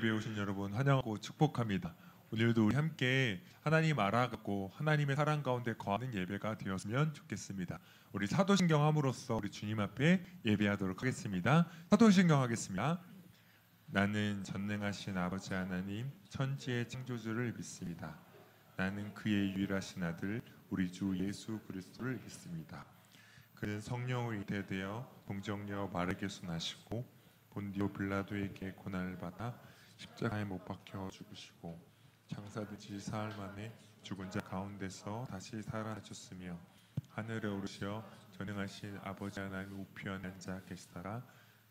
예배에 오신 여러분 환영하고 축복합니다. 오늘도 우리 함께 하나님 알아가고 하나님의 사랑 가운데 거하는 예배가 되었으면 좋겠습니다. 우리 사도신경 함으로써 우리 주님 앞에 예배하도록 하겠습니다. 사도신경 하겠습니다. 나는 전능하신 아버지 하나님 천지의 창조주를 믿습니다. 나는 그의 유일하신 아들 우리 주 예수 그리스도를 믿습니다. 그는 성령의 잉태되어 동정녀 마르게서 나시고 본디오 빌라도에게 고난을 받아 십자가에 못 박혀 죽으시고 장사되지 사흘 만에 죽은 자 가운데서 다시 살아나셨으며 하늘에 오르시어 전능하신 아버지 하나님 우편에 앉아 계시다가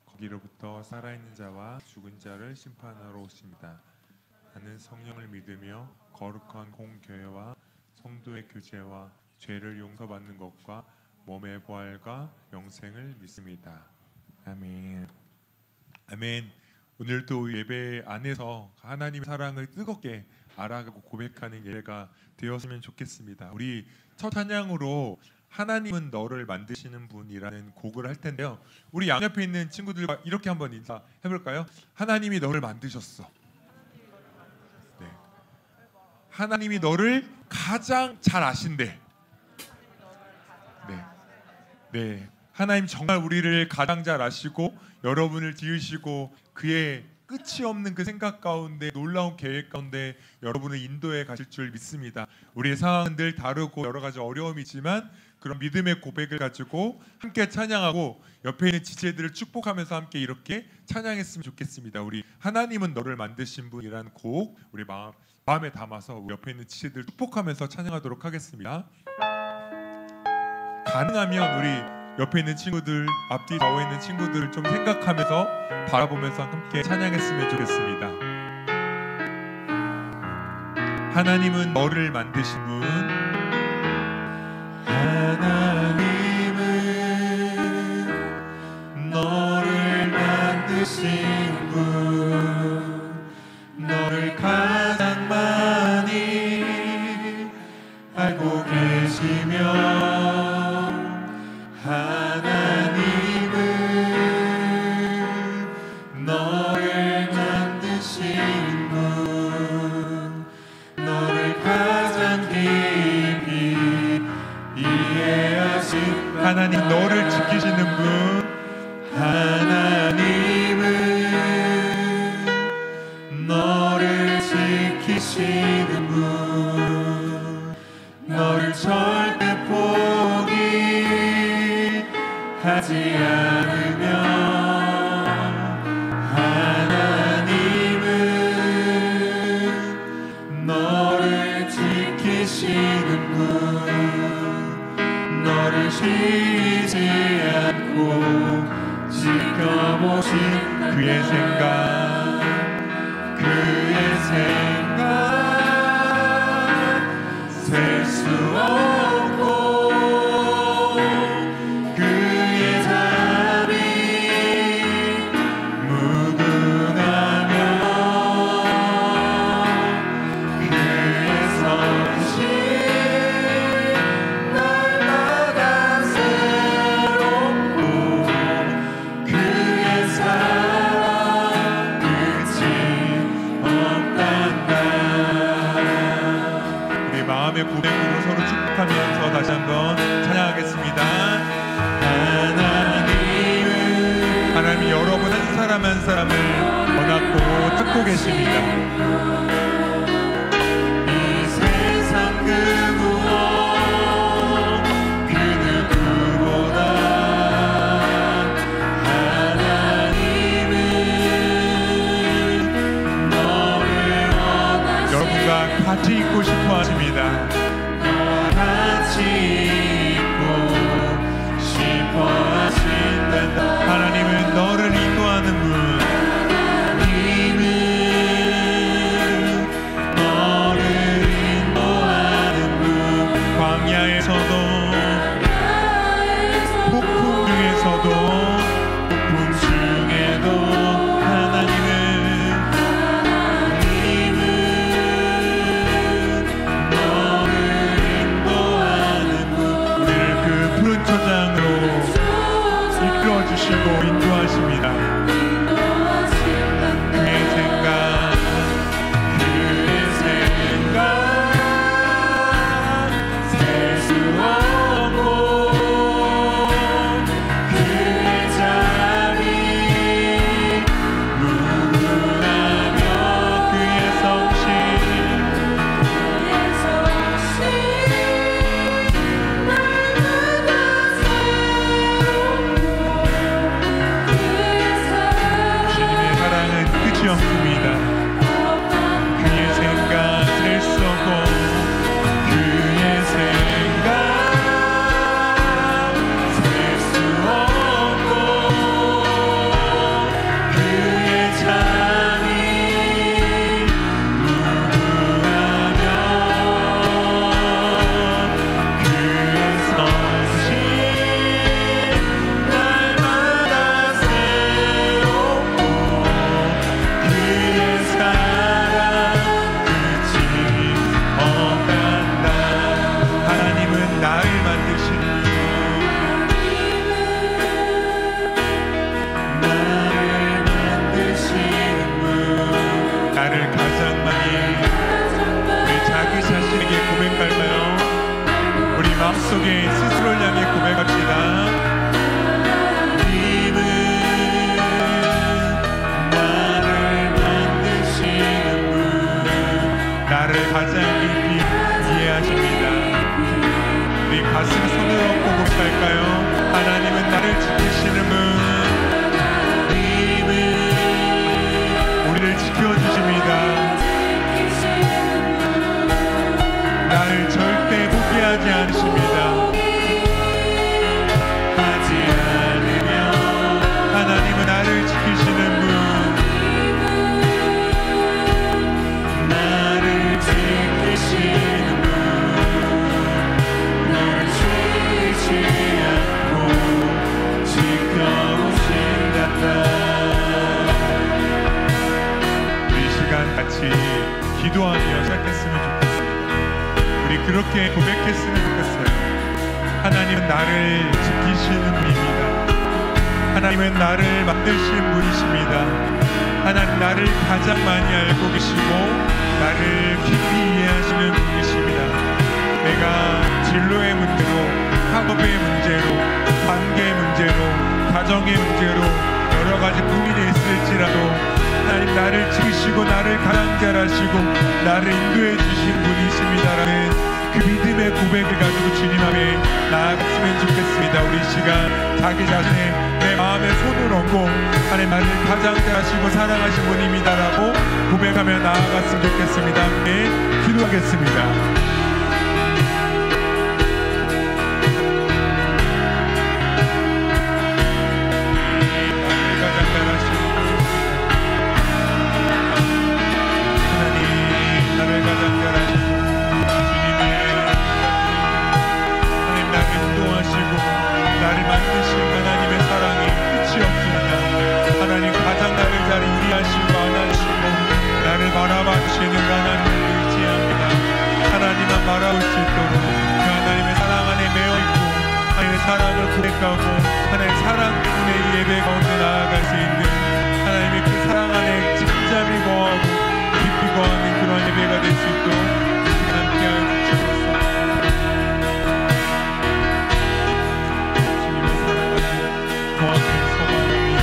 거기로부터 살아있는 자와 죽은 자를 심판하러 오십니다. 나는 성령을 믿으며 거룩한 공교회와 성도의 교제와 죄를 용서받는 것과 몸의 부활과 영생을 믿습니다. 아멘. 아멘. 오늘도 예배 안에서 하나님의 사랑을 뜨겁게 알아가고 고백하는 예배가 되었으면 좋겠습니다. 우리 첫 찬양으로 하나님은 너를 만드시는 분이라는 곡을 할 텐데요. 우리 양옆에 있는 친구들과 이렇게 한번 인사해 볼까요? 하나님이 너를 만드셨어. 네. 하나님이 너를 가장 잘 아신대. 네. 네. 하나님 정말 우리를 가장 잘 아시고 여러분을 지으시고 그의 끝이 없는 그 생각 가운데 놀라운 계획 가운데 여러분을 인도해 가실 줄 믿습니다. 우리의 상황은 늘 다르고 여러 가지 어려움이 있지만 그런 믿음의 고백을 가지고 함께 찬양하고 옆에 있는 지체들을 축복하면서 함께 이렇게 찬양했으면 좋겠습니다. 우리 하나님은 너를 만드신 분이라는 곡 우리 마음에 담아서 우리 옆에 있는 지체들을 축복하면서 찬양하도록 하겠습니다. 가능하면 우리 옆에 있는 친구들, 앞뒤 나와 있는 친구들을 좀 생각하면서 바라보면서 함께 찬양했으면 좋겠습니다. 하나님은 너를 만드신 분, 하나님은 너를 만드신 분, 너를 가장 많이 알고 계시며 하나님은 너를 만드신 분, 너를 가장 깊이 이해하신 하나님 너를 지키시는 분, 하나님은 너를 지키시는 분, 너를 절대 포기하지 않으며 하나님은 너를 지키시는 분, 너를 쉬지 않고 지켜보신 그의 생각 셀 수 없고 그의 잠이 무궁하며 그의 성실 날마다 새롭고 그의 사랑 끝이 없단다. 우리 마음의 고백으로 서로 축복하면서 다시 한번 찬양하겠습니다. 하나님이 여러분 한 사람 한 사람을 원하고 듣고 계십니다. 이 세상 그 무엇 그 누구보다 하나님은 너를 원하시고 여러분과 같이 있고 싶어 하십니다. 같이 있고 싶어 하신단다. 하나님은 너를 인도하는 분, 하나님은 너를 인도하는 분, 광야에서도 폭풍 중에서도 폭풍 중에도 하나님은 너를 인도하는 분, 가슴 손을 얹고 고백할까요? 하나님은 나를 지키시는 분, 우리를 지켜주십니다. 나를 절대 포기하지 않으십니다. 하지 않으면 하나님은 나를 지키시는 분, 나를 지키시는 분, 나를 쉬지 않고 지켜오신단다. 우리 시간 같이 기도하며 시작했으면 좋겠습니다. 우리 그렇게 고백했으면 좋겠어요. 하나님은 나를 지키시는 분입니다. 하나님은 나를 만드신 분이십니다. 하나님 나를 가장 많이 알고 계시고 나를 깊이 이해하시는 분이십니다. 내가 진로의 문제로, 학업의 문제로, 관계의 문제로, 가정의 문제로 여러 가지 고민이 있을지라도 하나님 나를 지키시고 나를 가장 잘 아시고 나를 인도해 주신 분이십니다라는 그 믿음의 고백을 가지고 주님 앞에 나아갔으면 좋겠습니다. 우리 시간 자기 자신의 내 마음에 손을 얹고 하나님 나를 가장 잘 아시고 사랑하신 분입니다라고 고백하며 나아갔으면 좋겠습니다. 함께 기도하겠습니다. 바라볼 수 있도록 그 하나님의 사랑 안에 매어있고 하나님의 사랑을 고백하고 하나님의 사랑 때문에 이 예배 가운데 나아갈 수 있는 하나님의 그 사랑 안에 잠잠히 거하고 깊이 거하는 그런 예배가 될 수 있도록 함께하여 주시옵소서. 주님의 사랑 안에 거하길 소망합니다.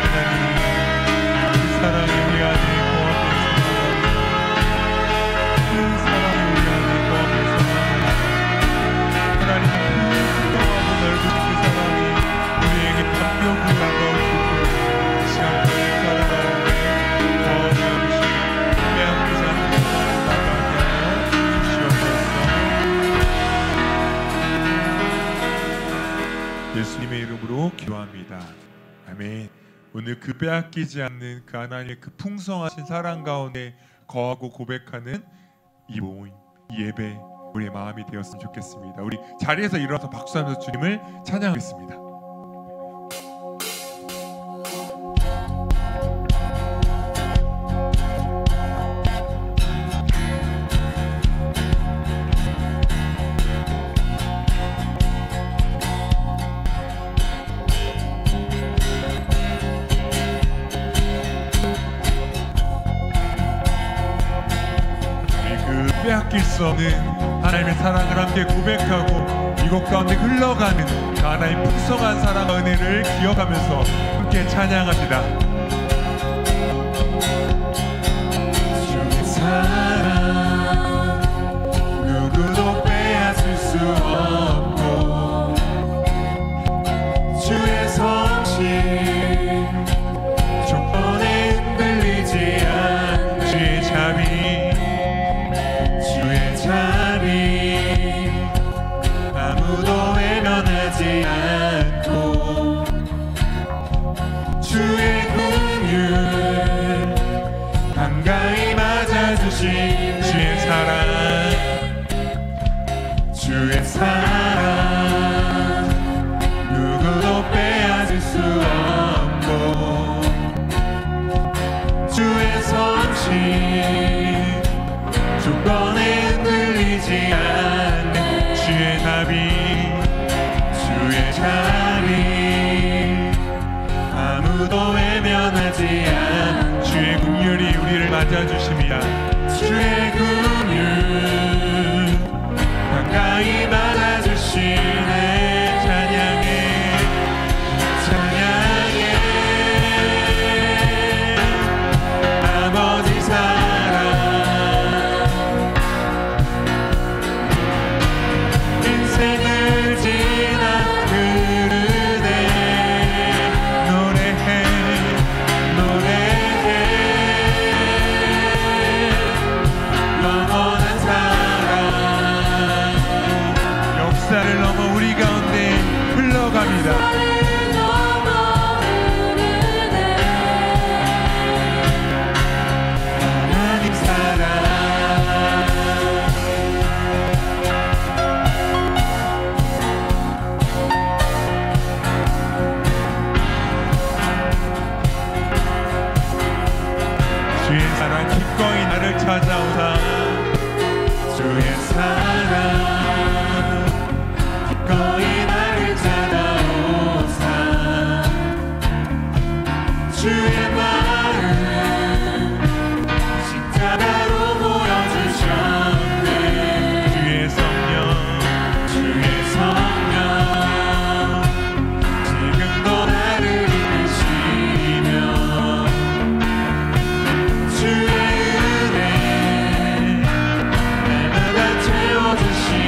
하나님 그 사랑이 우리 안에 거하길 예수님의 이름으로 기도합니다. 아멘. 오늘 그 빼앗기지 않는 그 하나님의 그 풍성하신 사랑 가운데 거하고 고백하는 이 모임, 이 예배 우리의 마음이 되었으면 좋겠습니다. 우리 자리에서 일어나서 박수하면서 주님을 찬양하겠습니다. 빼앗길 수 없는 하나님의 사랑을 함께 고백하고 이곳 가운데 흘러가는 그 하나님의 풍성한 사랑과 은혜를 기억하면서 함께 찬양합니다. 주의 사랑 누구도 빼앗을 수 없고 주의 성실 조건에 흔들리지 않는 주의 자비 아무도 외면하지 않고 주의 긍휼 한가히 맞아주신 주의 사랑 주의 사랑 누구도 빼앗을 수 없고 주의 성실 조건에 흔들리지 않는 주의 자비 아무도 외면하지 않는 주의 긍휼이 우리를 맞아주십니다. 주의 긍휼 가까이 맞아주시네. 찬양해 찬양해 아버지 사랑 주의 사랑 기꺼이 나를 찾아오사 주의 사랑 기꺼이 나를 찾아오사 주의 마음 십자가로 보여주셨네 주의 성령 주의 성령 지금도 나를 이끄시며 주의 은혜 날마다 채워주시네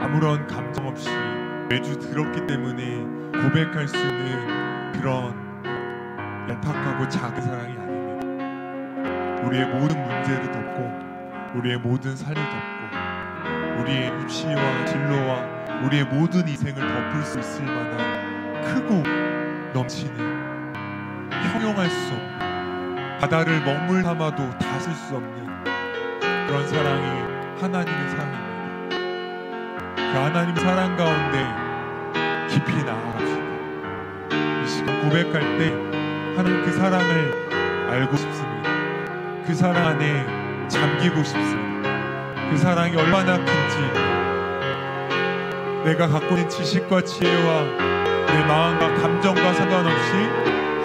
아무런 감정 없이 매주 들었기 때문에 고백할 수 있는 그런 얄팍하고 작은 사랑이 아닙니다. 우리의 모든 문제를 덮고 우리의 모든 삶을 덮고 우리의 입시와 진로와 우리의 모든 인생을 덮을 수 있을 만한 크고 넘치는 형용할 수 없는 바다를 먹물 삼아도 닿을 수 없는 그런 사랑이 하나님의 사랑입니다. 그 하나님의 사랑 가운데 깊이 나아갑시다. 이 시간 고백할 때 하나님 그 사랑을 알고 싶습니다. 그 사랑 안에 잠기고 싶습니다. 그 사랑이 얼마나 큰지 내가 갖고 있는 지식과 지혜와 내 마음과 감정과 상관없이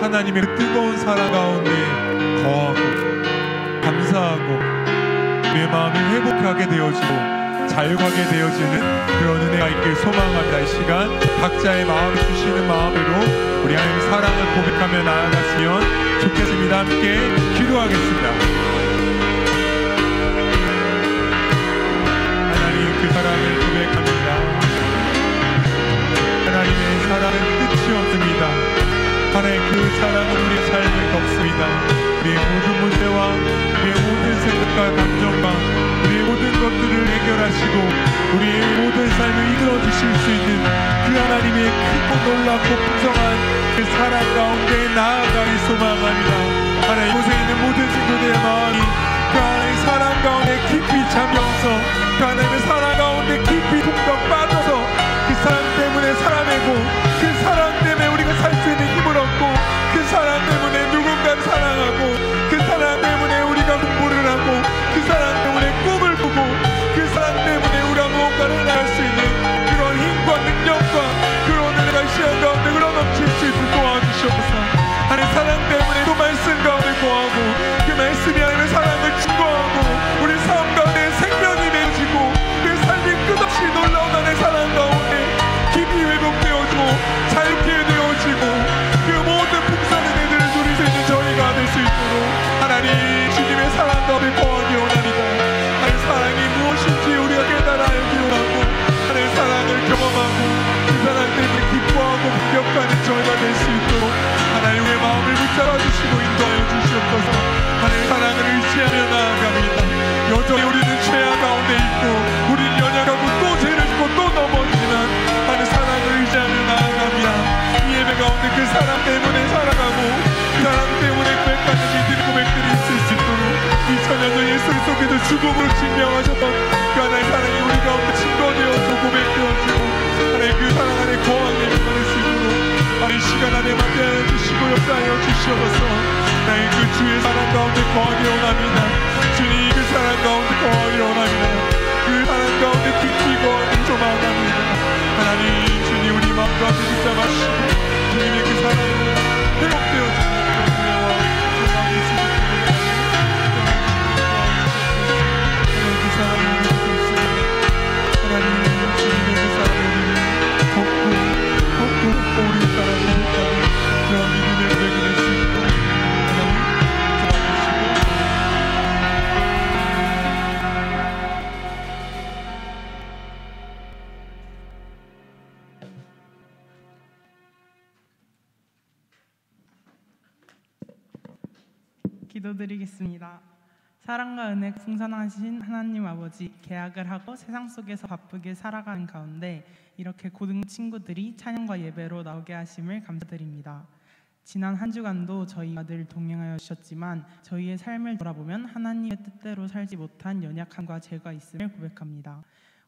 하나님의 그 뜨거운 사랑 가운데 거하고 감사하고 내 마음이 회복하게 되어지고 자유하게 되어지는 그런 은혜가 있길 소망합니다. 이 시간 각자의 마음을 주시는 마음으로 우리 하나님의 사랑을 고백하며 나아갔으면 좋겠습니다. 함께 기도하겠습니다. 하나님 그 사랑을 고백합니다. 하나님의 사랑은 끝이 없습니다. 하나님 그 사랑은 우리의 삶을 덮습니다. 우리의 모든 문제와 우리의 모든 생각과 감정과 우리의 모든 것들을 해결하시고 우리의 모든 삶을 이끌어 주실 수 있는 그 하나님의 크고 놀랍고 풍성한 그 사랑 가운데 나아가기 소망합니다. 하나님 이곳에 있는 모든 친구들의 마음이 그 하나님의 사랑 가운데 깊이 잠겨서 그 하나님의 사랑 가운데 깊이 푹 빠져서 그 사랑 때문에 살아내고 그 사랑 때문에 우리가 살 수 있는 힘을 얻고 그 사랑 때문에 누군가를 사랑하고 그 사랑 때문에 우리가 공부를 하고 그 사랑 때문에 꿈을 꾸고 그 사랑 때문에 우리가 무언가를 할 수 있는 그런 힘과 능력과 그런 은혜가 시간 가운데 흘러넘칠 수 있도록 도와주시옵소서. 하나님 사랑 때문에 또 말씀 가운데 거하고 그 말씀이 하나님의 사랑을 증거하고 우리 삶 가운데 생명이 맺히고 내 삶이 끝없이 놀라운 하나님의 사랑 가운데 깊이 회복되어지고 자유케 되어지고 그 모든 풍성한 은혜들을 누릴 수 있는 저희가 될 수 있도록 하나님 주님의 사랑 가운데 거하기 원합니다. 하나님 사랑이 무엇인지 우리가 깨달아 알기 원하고 하나님 사랑을 경험하고 그 사랑 때문에 기뻐하고 감격하는 저희가 될 수 있도록 하나님의 마음을 붙잡아 주시고 인도하여 주시옵소서. 하나님의 사랑을 의지하며 나아갑니다. 여전히 우리는 죄악 가운데 있고 우리는 연약하고 또 죄를 짓고 또 넘어지지만 하나님의 사랑을 의지하며 나아갑니다. 이 예배 가운데 그 사랑 때문에 살아가고 그 사랑 때문에 고백하는 이들의 고백들이 있을 수 있도록 이 천년전 예수 속에서 죽음으로 증명하셨던 그 하나님의 사랑이 우리 가운데 증거되어서 고백되어지고 하나님 그 사랑 안에 거하게 만들 수 있도록 하나님 시간 안에 만나여 주시고 역사하여 주시옵소서. 하나님 그 주의 사랑 가운데 거하기 원합니다. 주님 그 사랑 가운데 거하기 원합니다. 그 사랑 가운데 깊이 거하기 소망합니다. 하나님 주님 우리 마음과 붙잡아주시고 주님의 그 사랑을 회복되어지는 그런 은혜와 소망이 있으시도록 하나님 그 사랑을 믿으셨습니다. 하나님 주님의 그 사랑을 덮고 우리 사랑을 믿다는 그런 믿음의 고백이 될 수 있도록 하나님 기도드리겠습니다. 사랑과 은혜 풍성하신 하나님 아버지, 계약을 하고 세상 속에서 바쁘게 살아가는 가운데 이렇게 고등 친구들이 찬양과 예배로 나오게 하심을 감사드립니다. 지난 한 주간도 저희가 늘 동행하여 주셨지만 저희의 삶을 돌아보면 하나님의 뜻대로 살지 못한 연약함과 죄가 있음을 고백합니다.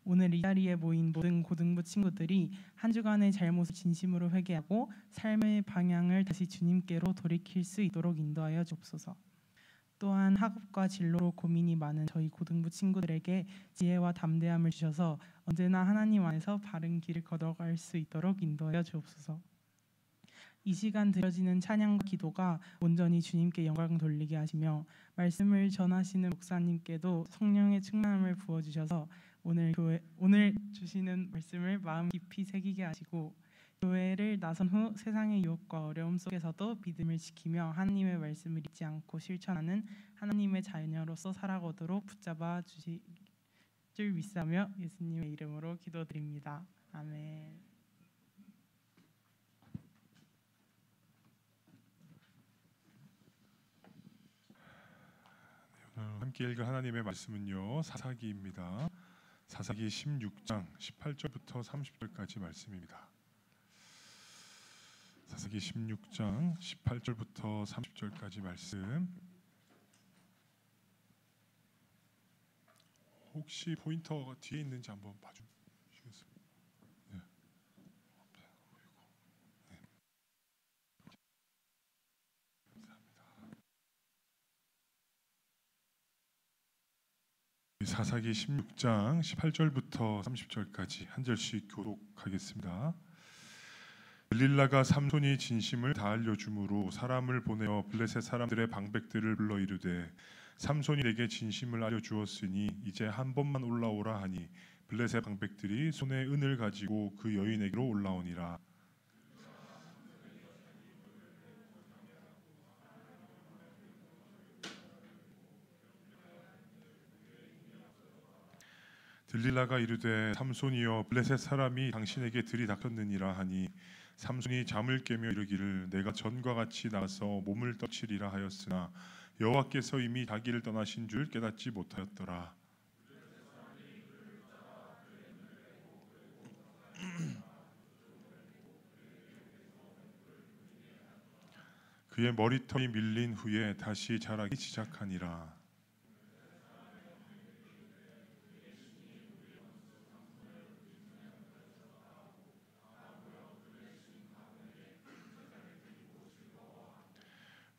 오늘 이 자리에 모인 모든 고등부 친구들이 한 주간의 잘못을 진심으로 회개하고 삶의 방향을 다시 주님께로 돌이킬 수 있도록 인도하여 주옵소서. 또한 학업과 진로로 고민이 많은 저희 고등부 친구들에게 지혜와 담대함을 주셔서 언제나 하나님 안에서 바른 길을 걸어갈 수 있도록 인도하여 주옵소서. 이 시간 드려지는 찬양과 기도가 온전히 주님께 영광 돌리게 하시며 말씀을 전하시는 목사님께도 성령의 충만함을 부어주셔서 오늘 주시는 말씀을 마음 깊이 새기게 하시고 교회를 나선 후 세상의 유혹과 어려움 속에서도 믿음을 지키며 하나님의 말씀을 잊지 않고 실천하는 하나님의 자녀로서 살아가도록 붙잡아 줄 믿사며 예수님의 이름으로 기도드립니다. 아멘. 오늘 함께 읽을 하나님의 말씀은요, 사사기입니다. 사사기 16장 18절부터 30절까지 말씀입니다. 사사기 16장 18절부터 30절까지 말씀. 혹시 포인터가 뒤에 있는지 한번 봐주시겠어요? 네. 네. 감사합니다. 사사기 16장 18절부터 30절까지 한 절씩 교독하겠습니다. 들릴라가 삼손이 진심을 다 알려줌으로 사람을 보내어 블레셋 사람들의 방백들을 불러 이르되 삼손이 내게 진심을 알려주었으니 이제 한 번만 올라오라 하니 블레셋 방백들이 손에 은을 가지고 그 여인에게로 올라오니라. 들릴라가 이르되 삼손이여 블레셋 사람이 당신에게 들이닥쳤느니라 하니 삼손이 잠을 깨며 이르기를 내가 전과 같이 나가서 몸을 떡치리라 하였으나 여호와께서 이미 자기를 떠나신 줄 깨닫지 못하였더라. 그의 머리털이 밀린 후에 다시 자라기 시작하니라.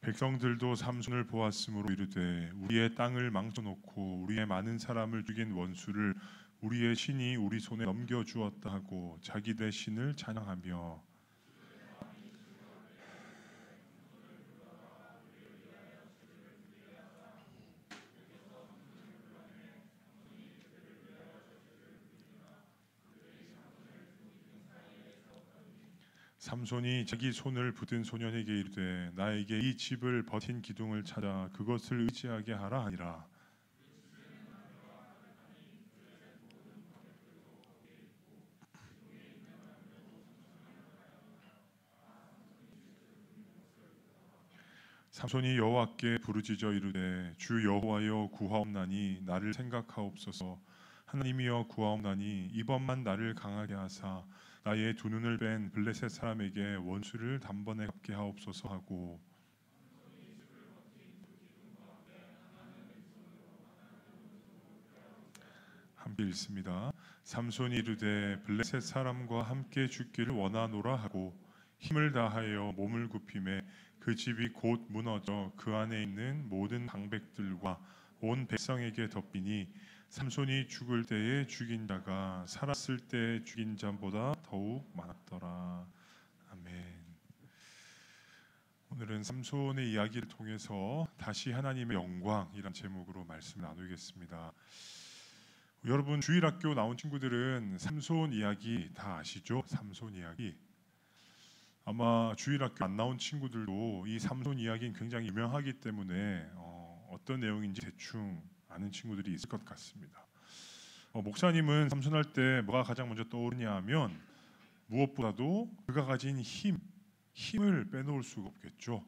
백성들도 삼손을 보았으므로 이르되 우리의 땅을 망쳐놓고 우리의 많은 사람을 죽인 원수를 우리의 신이 우리 손에 넘겨주었다 하고 자기들 신을 찬양하며 삼손이 자기 손을 붙든 소년에게 이르되 나에게 이 집을 버틴 기둥을 찾아 그것을 의지하게 하라 하니라. 삼손이 여호와께 부르짖어 이르되 주 여호와여 구하옵나니 나를 생각하옵소서. 하나님이여 구하옵나니 이번만 나를 강하게 하사 나의 두 눈을 뺀 블레셋 사람에게 원수를 단번에 갚게 하옵소서 하고 함께 읽습니다. 삼손이 이르되 블레셋 사람과 함께 죽기를 원하노라 하고 힘을 다하여 몸을 굽히매 그 집이 곧 무너져 그 안에 있는 모든 방백들과 온 백성에게 덮이니 삼손이 죽을 때에 죽인 자가 살았을 때 죽인 자보다 더욱 많았더라. 아멘. 오늘은 삼손의 이야기를 통해서 다시 하나님의 영광이란 제목으로 말씀을 나누겠습니다. 여러분 주일학교 나온 친구들은 삼손 이야기 다 아시죠? 삼손 이야기. 아마 주일학교 안 나온 친구들도 이 삼손 이야기는 굉장히 유명하기 때문에 어떤 내용인지 대충 아는 친구들이 있을 것 같습니다. 목사님은 삼손 할 때 뭐가 가장 먼저 떠오르냐 하면 무엇보다도 그가 가진 힘을 빼놓을 수가 없겠죠.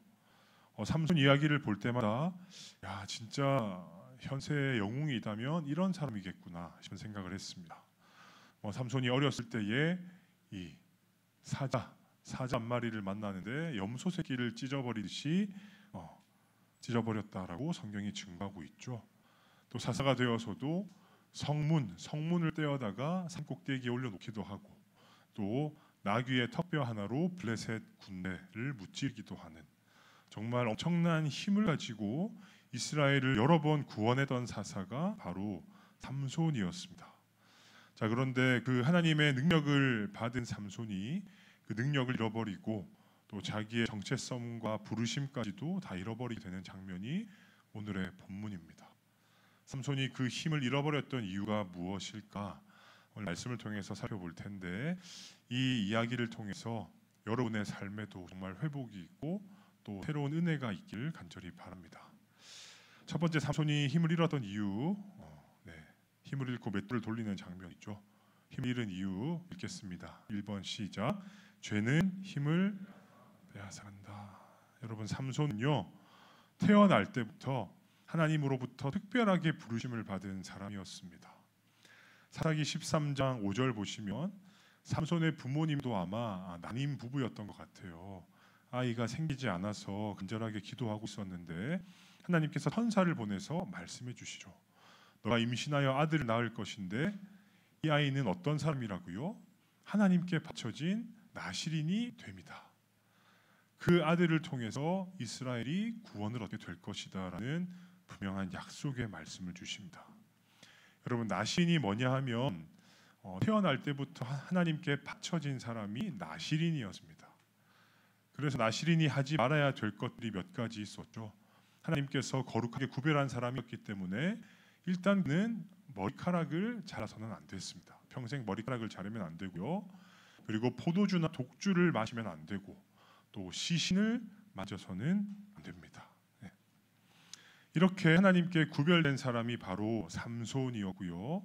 삼손 이야기를 볼 때마다 야 진짜 현세의 영웅이 있다면 이런 사람이겠구나 싶은 생각을 했습니다. 삼손이 어렸을 때에 이 사자 한 마리를 만나는데 염소 새끼를 찢어버리듯이 찢어버렸다라고 성경이 증거하고 있죠. 또 사사가 되어서도 성문을 떼어다가 산꼭대기에 올려놓기도 하고 또 나귀의 턱뼈 하나로 블레셋 군대를 무찌르기도 하는 정말 엄청난 힘을 가지고 이스라엘을 여러 번 구원했던 사사가 바로 삼손이었습니다. 자, 그런데 그 하나님의 능력을 받은 삼손이 그 능력을 잃어버리고 또 자기의 정체성과 부르심까지도 다 잃어버리게 되는 장면이 오늘의 본문입니다. 삼손이 그 힘을 잃어버렸던 이유가 무엇일까? 오늘 말씀을 통해서 살펴볼 텐데 이 이야기를 통해서 여러분의 삶에도 정말 회복이 있고 또 새로운 은혜가 있기를 간절히 바랍니다. 첫 번째, 삼손이 힘을 잃었던 이유, 힘을 잃고 맷돌을 돌리는 장면이죠. 힘을 잃은 이유 읽겠습니다. 1번 시작. 죄는 힘을 빼앗아간다. 여러분, 삼손은요 태어날 때부터 하나님으로부터 특별하게 부르심을 받은 사람이었습니다. 사사기 13장 5절 보시면 삼손의 부모님도 아마 난임 부부였던 것 같아요. 아이가 생기지 않아서 간절하게 기도하고 있었는데 하나님께서 천사를 보내서 말씀해 주시죠. 너가 임신하여 아들을 낳을 것인데 이 아이는 어떤 사람이라고요? 하나님께 바쳐진 나실인이 됩니다. 그 아들을 통해서 이스라엘이 구원을 얻게 될 것이다라는 분명한 약속의 말씀을 주십니다. 여러분, 나실인이 뭐냐 하면 태어날 때부터 하나님께 바쳐진 사람이 나실인이었습니다. 그래서 나실인이 하지 말아야 될 것들이 몇 가지 있었죠. 하나님께서 거룩하게 구별한 사람이었기 때문에 일단 그는 머리카락을 자라서는 안 됐습니다. 평생 머리카락을 자르면 안 되고요. 그리고 포도주나 독주를 마시면 안 되고 또 시신을 맞아서는 안 됩니다. 이렇게 하나님께 구별된 사람이 바로 삼손이었고요.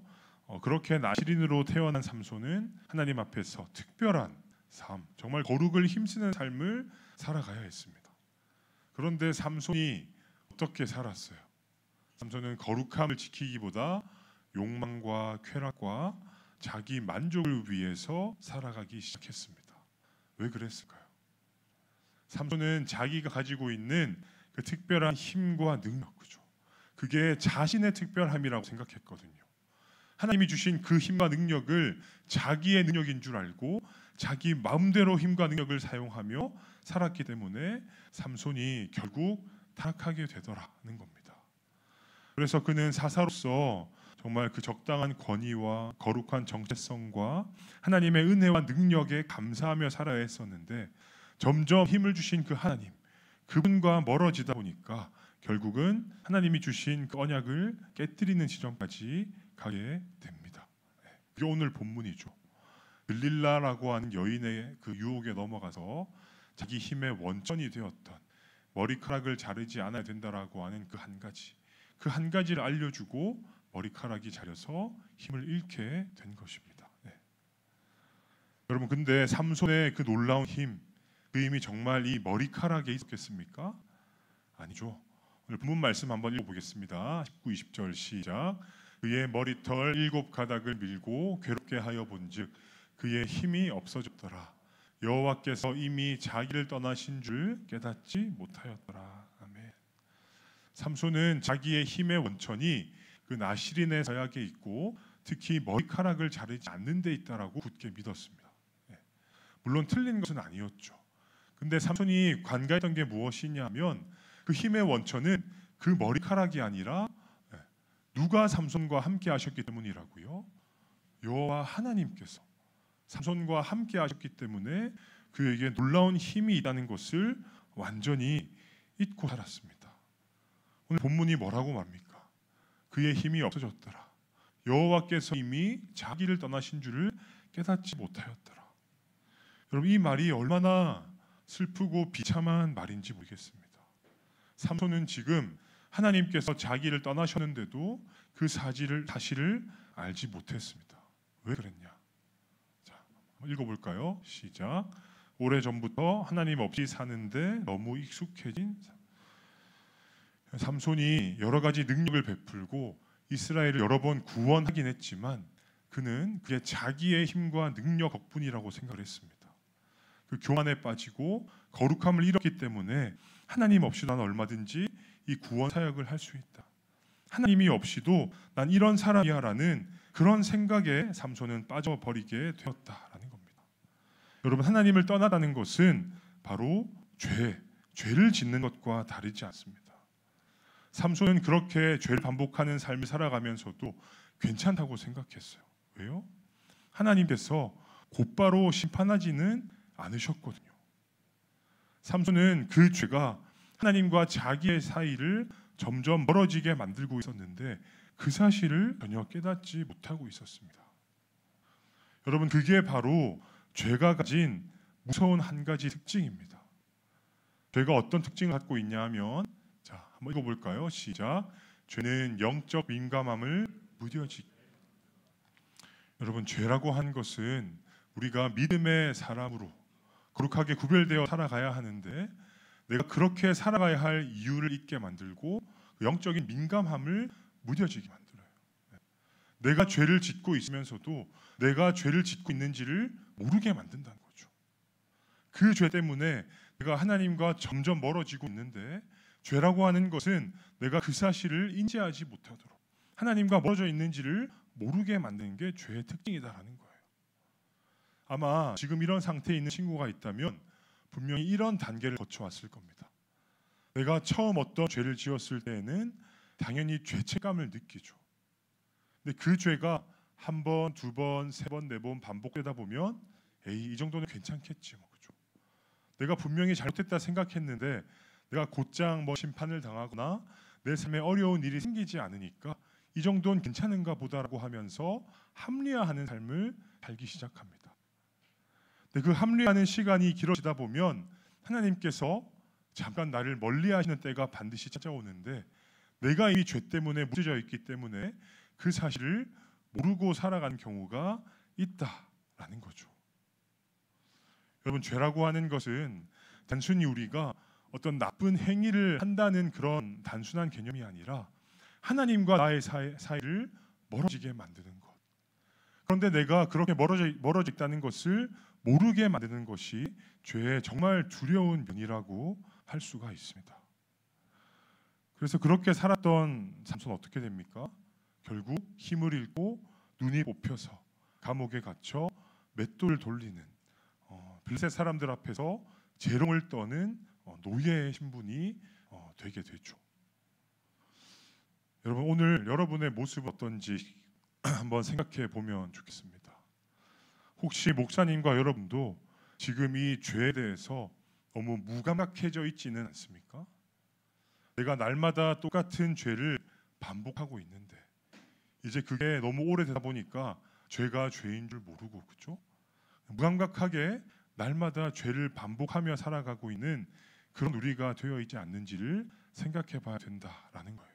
그렇게 나실인으로 태어난 삼손은 하나님 앞에서 특별한 삶, 정말 거룩을 힘쓰는 삶을 살아가야 했습니다. 그런데 삼손이 어떻게 살았어요? 삼손은 거룩함을 지키기보다 욕망과 쾌락과 자기 만족을 위해서 살아가기 시작했습니다. 왜 그랬을까요? 삼손은 자기가 가지고 있는 그 특별한 힘과 능력, 그죠? 그게 자신의 특별함이라고 생각했거든요. 하나님이 주신 그 힘과 능력을 자기의 능력인 줄 알고 자기 마음대로 힘과 능력을 사용하며 살았기 때문에 삼손이 결국 타락하게 되더라는 겁니다. 그래서 그는 사사로서 정말 그 적당한 권위와 거룩한 정체성과 하나님의 은혜와 능력에 감사하며 살아야 했었는데 점점 힘을 주신 그 하나님, 그분과 멀어지다 보니까 결국은 하나님이 주신 그 언약을 깨뜨리는 지점까지 가게 됩니다. 그게 오늘 본문이죠. 들릴라라고 하는 여인의 그 유혹에 넘어가서 자기 힘의 원천이 되었던 머리카락을 자르지 않아야 된다라고 하는 그 한 가지를 알려주고 머리카락이 자려서 힘을 잃게 된 것입니다. 여러분, 근데 삼손의 그 놀라운 힘, 그 힘이 정말 이 머리카락에 있었겠습니까? 아니죠. 오늘 본문 말씀 한번 읽어보겠습니다. 19, 20절 시작. 그의 머리털 7가닥을 밀고 괴롭게 하여 본즉 그의 힘이 없어졌더라. 여호와께서 이미 자기를 떠나신 줄 깨닫지 못하였더라. 아멘. 삼손은 자기의 힘의 원천이 그 나실인의 서약에 있고 특히 머리카락을 자르지 않는 데 있다라고 굳게 믿었습니다. 물론 틀린 것은 아니었죠. 근데 삼손이 간과했던 게 무엇이냐면 그 힘의 원천은 그 머리카락이 아니라 누가 삼손과 함께 하셨기 때문이라고요. 여호와 하나님께서 삼손과 함께 하셨기 때문에 그에게 놀라운 힘이 있다는 것을 완전히 잊고 살았습니다. 오늘 본문이 뭐라고 말합니까? 그의 힘이 없어졌더라. 여호와께서 이미 자기를 떠나신 줄을 깨닫지 못하였더라. 여러분, 이 말이 얼마나 슬프고 비참한 말인지 모르겠습니다. 삼손은 지금 하나님께서 자기를 떠나셨는데도 그 사실을 알지 못했습니다. 왜 그랬냐? 자, 한번 읽어볼까요? 시작. 오래전부터 하나님 없이 사는데 너무 익숙해진 삼손이 여러 가지 능력을 베풀고 이스라엘을 여러 번 구원하긴 했지만 그는 그의 자기의 힘과 능력 덕분이라고 생각을 했습니다. 그 교만에 빠지고 거룩함을 잃었기 때문에 하나님 없이 난 얼마든지 이 구원 사역을 할 수 있다. 하나님이 없이도 난 이런 사람이야라는 그런 생각에 삼손은 빠져버리게 되었다라는 겁니다. 여러분, 하나님을 떠나다는 것은 바로 죄를 짓는 것과 다르지 않습니다. 삼손은 그렇게 죄를 반복하는 삶을 살아가면서도 괜찮다고 생각했어요. 왜요? 하나님께서 곧바로 심판하지는 않으셨거든요. 삼손은 그 죄가 하나님과 자기의 사이를 점점 멀어지게 만들고 있었는데 그 사실을 전혀 깨닫지 못하고 있었습니다. 여러분, 그게 바로 죄가 가진 무서운 한 가지 특징입니다. 죄가 어떤 특징을 갖고 있냐 하면, 자, 한번 읽어볼까요? 시작. 죄는 영적 민감함을 무뎌지게 여러분, 죄라고 한 것은 우리가 믿음의 사람으로 거룩하게 구별되어 살아가야 하는데, 내가 그렇게 살아가야 할 이유를 잊게 만들고 그 영적인 민감함을 무뎌지게 만들어요. 내가 죄를 짓고 있으면서도 내가 죄를 짓고 있는지를 모르게 만든다는 거죠. 그 죄 때문에 내가 하나님과 점점 멀어지고 있는데, 죄라고 하는 것은 내가 그 사실을 인지하지 못하도록 하나님과 멀어져 있는지를 모르게 만드는 게 죄의 특징이다라는 거예요. 아마 지금 이런 상태에 있는 친구가 있다면 분명히 이런 단계를 거쳐왔을 겁니다. 내가 처음 어떤 죄를 지었을 때에는 당연히 죄책감을 느끼죠. 근데 그 죄가 한 번, 두 번, 세 번, 네 번 반복되다 보면 에이, 이 정도는 괜찮겠지 뭐, 그죠? 내가 분명히 잘못했다 생각했는데 내가 곧장 심판을 당하거나 내 삶에 어려운 일이 생기지 않으니까 이 정도는 괜찮은가 보다라고 하면서 합리화하는 삶을 살기 시작합니다. 근데 그 합리화하는 시간이 길어지다 보면 하나님께서 잠깐 나를 멀리하시는 때가 반드시 찾아오는데, 내가 이 죄 때문에 묻혀져 있기 때문에 그 사실을 모르고 살아가는 경우가 있다라는 거죠. 여러분, 죄라고 하는 것은 단순히 우리가 어떤 나쁜 행위를 한다는 그런 단순한 개념이 아니라 하나님과 나의 사이를 멀어지게 만드는 것. 그런데 내가 그렇게 멀어져 있다는 것을 모르게 만드는 것이 죄의 정말 두려운 면이라고 할 수가 있습니다. 그래서 그렇게 살았던 삼손 어떻게 됩니까? 결국 힘을 잃고 눈이 뽑혀서 감옥에 갇혀 맷돌을 돌리는 블레셋 사람들 앞에서 재롱을 떠는 노예의 신분이 되게 되죠. 여러분, 오늘 여러분의 모습은 어떤지 한번 생각해 보면 좋겠습니다. 혹시 목사님과 여러분도 지금 이 죄에 대해서 너무 무감각해져 있지는 않습니까? 내가 날마다 똑같은 죄를 반복하고 있는데 이제 그게 너무 오래되다 보니까 죄가 죄인 줄 모르고, 그렇죠? 무감각하게 날마다 죄를 반복하며 살아가고 있는 그런 우리가 되어 있지 않는지를 생각해 봐야 된다라는 거예요.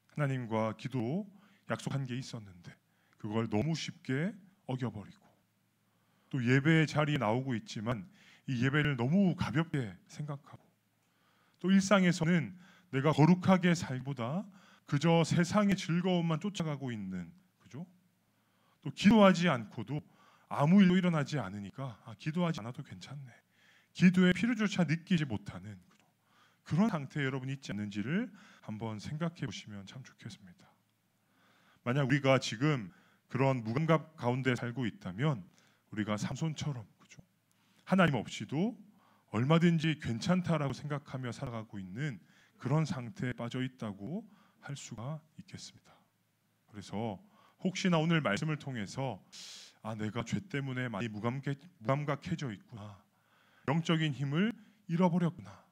하나님과 기도 약속한 게 있었는데 그걸 너무 쉽게 어겨버리고, 또 예배의 자리에 나오고 있지만 이 예배를 너무 가볍게 생각하고, 또 일상에서는 내가 거룩하게 살기보다 그저 세상의 즐거움만 쫓아가고 있는, 그죠? 또 기도하지 않고도 아무 일도 일어나지 않으니까 기도하지 않아도 괜찮네, 기도의 필요조차 느끼지 못하는 그런 상태에 여러분이 있지 않는지를 한번 생각해 보시면 참 좋겠습니다. 만약 우리가 지금 그런 무감각 가운데 살고 있다면 우리가 삼손처럼, 그죠? 하나님 없이도 얼마든지 괜찮다라고 생각하며 살아가고 있는 그런 상태에 빠져 있다고 할 수가 있겠습니다. 그래서 혹시나 오늘 말씀을 통해서 내가 죄 때문에 많이 무감각해져 있구나, 영적인 힘을 잃어버렸구나,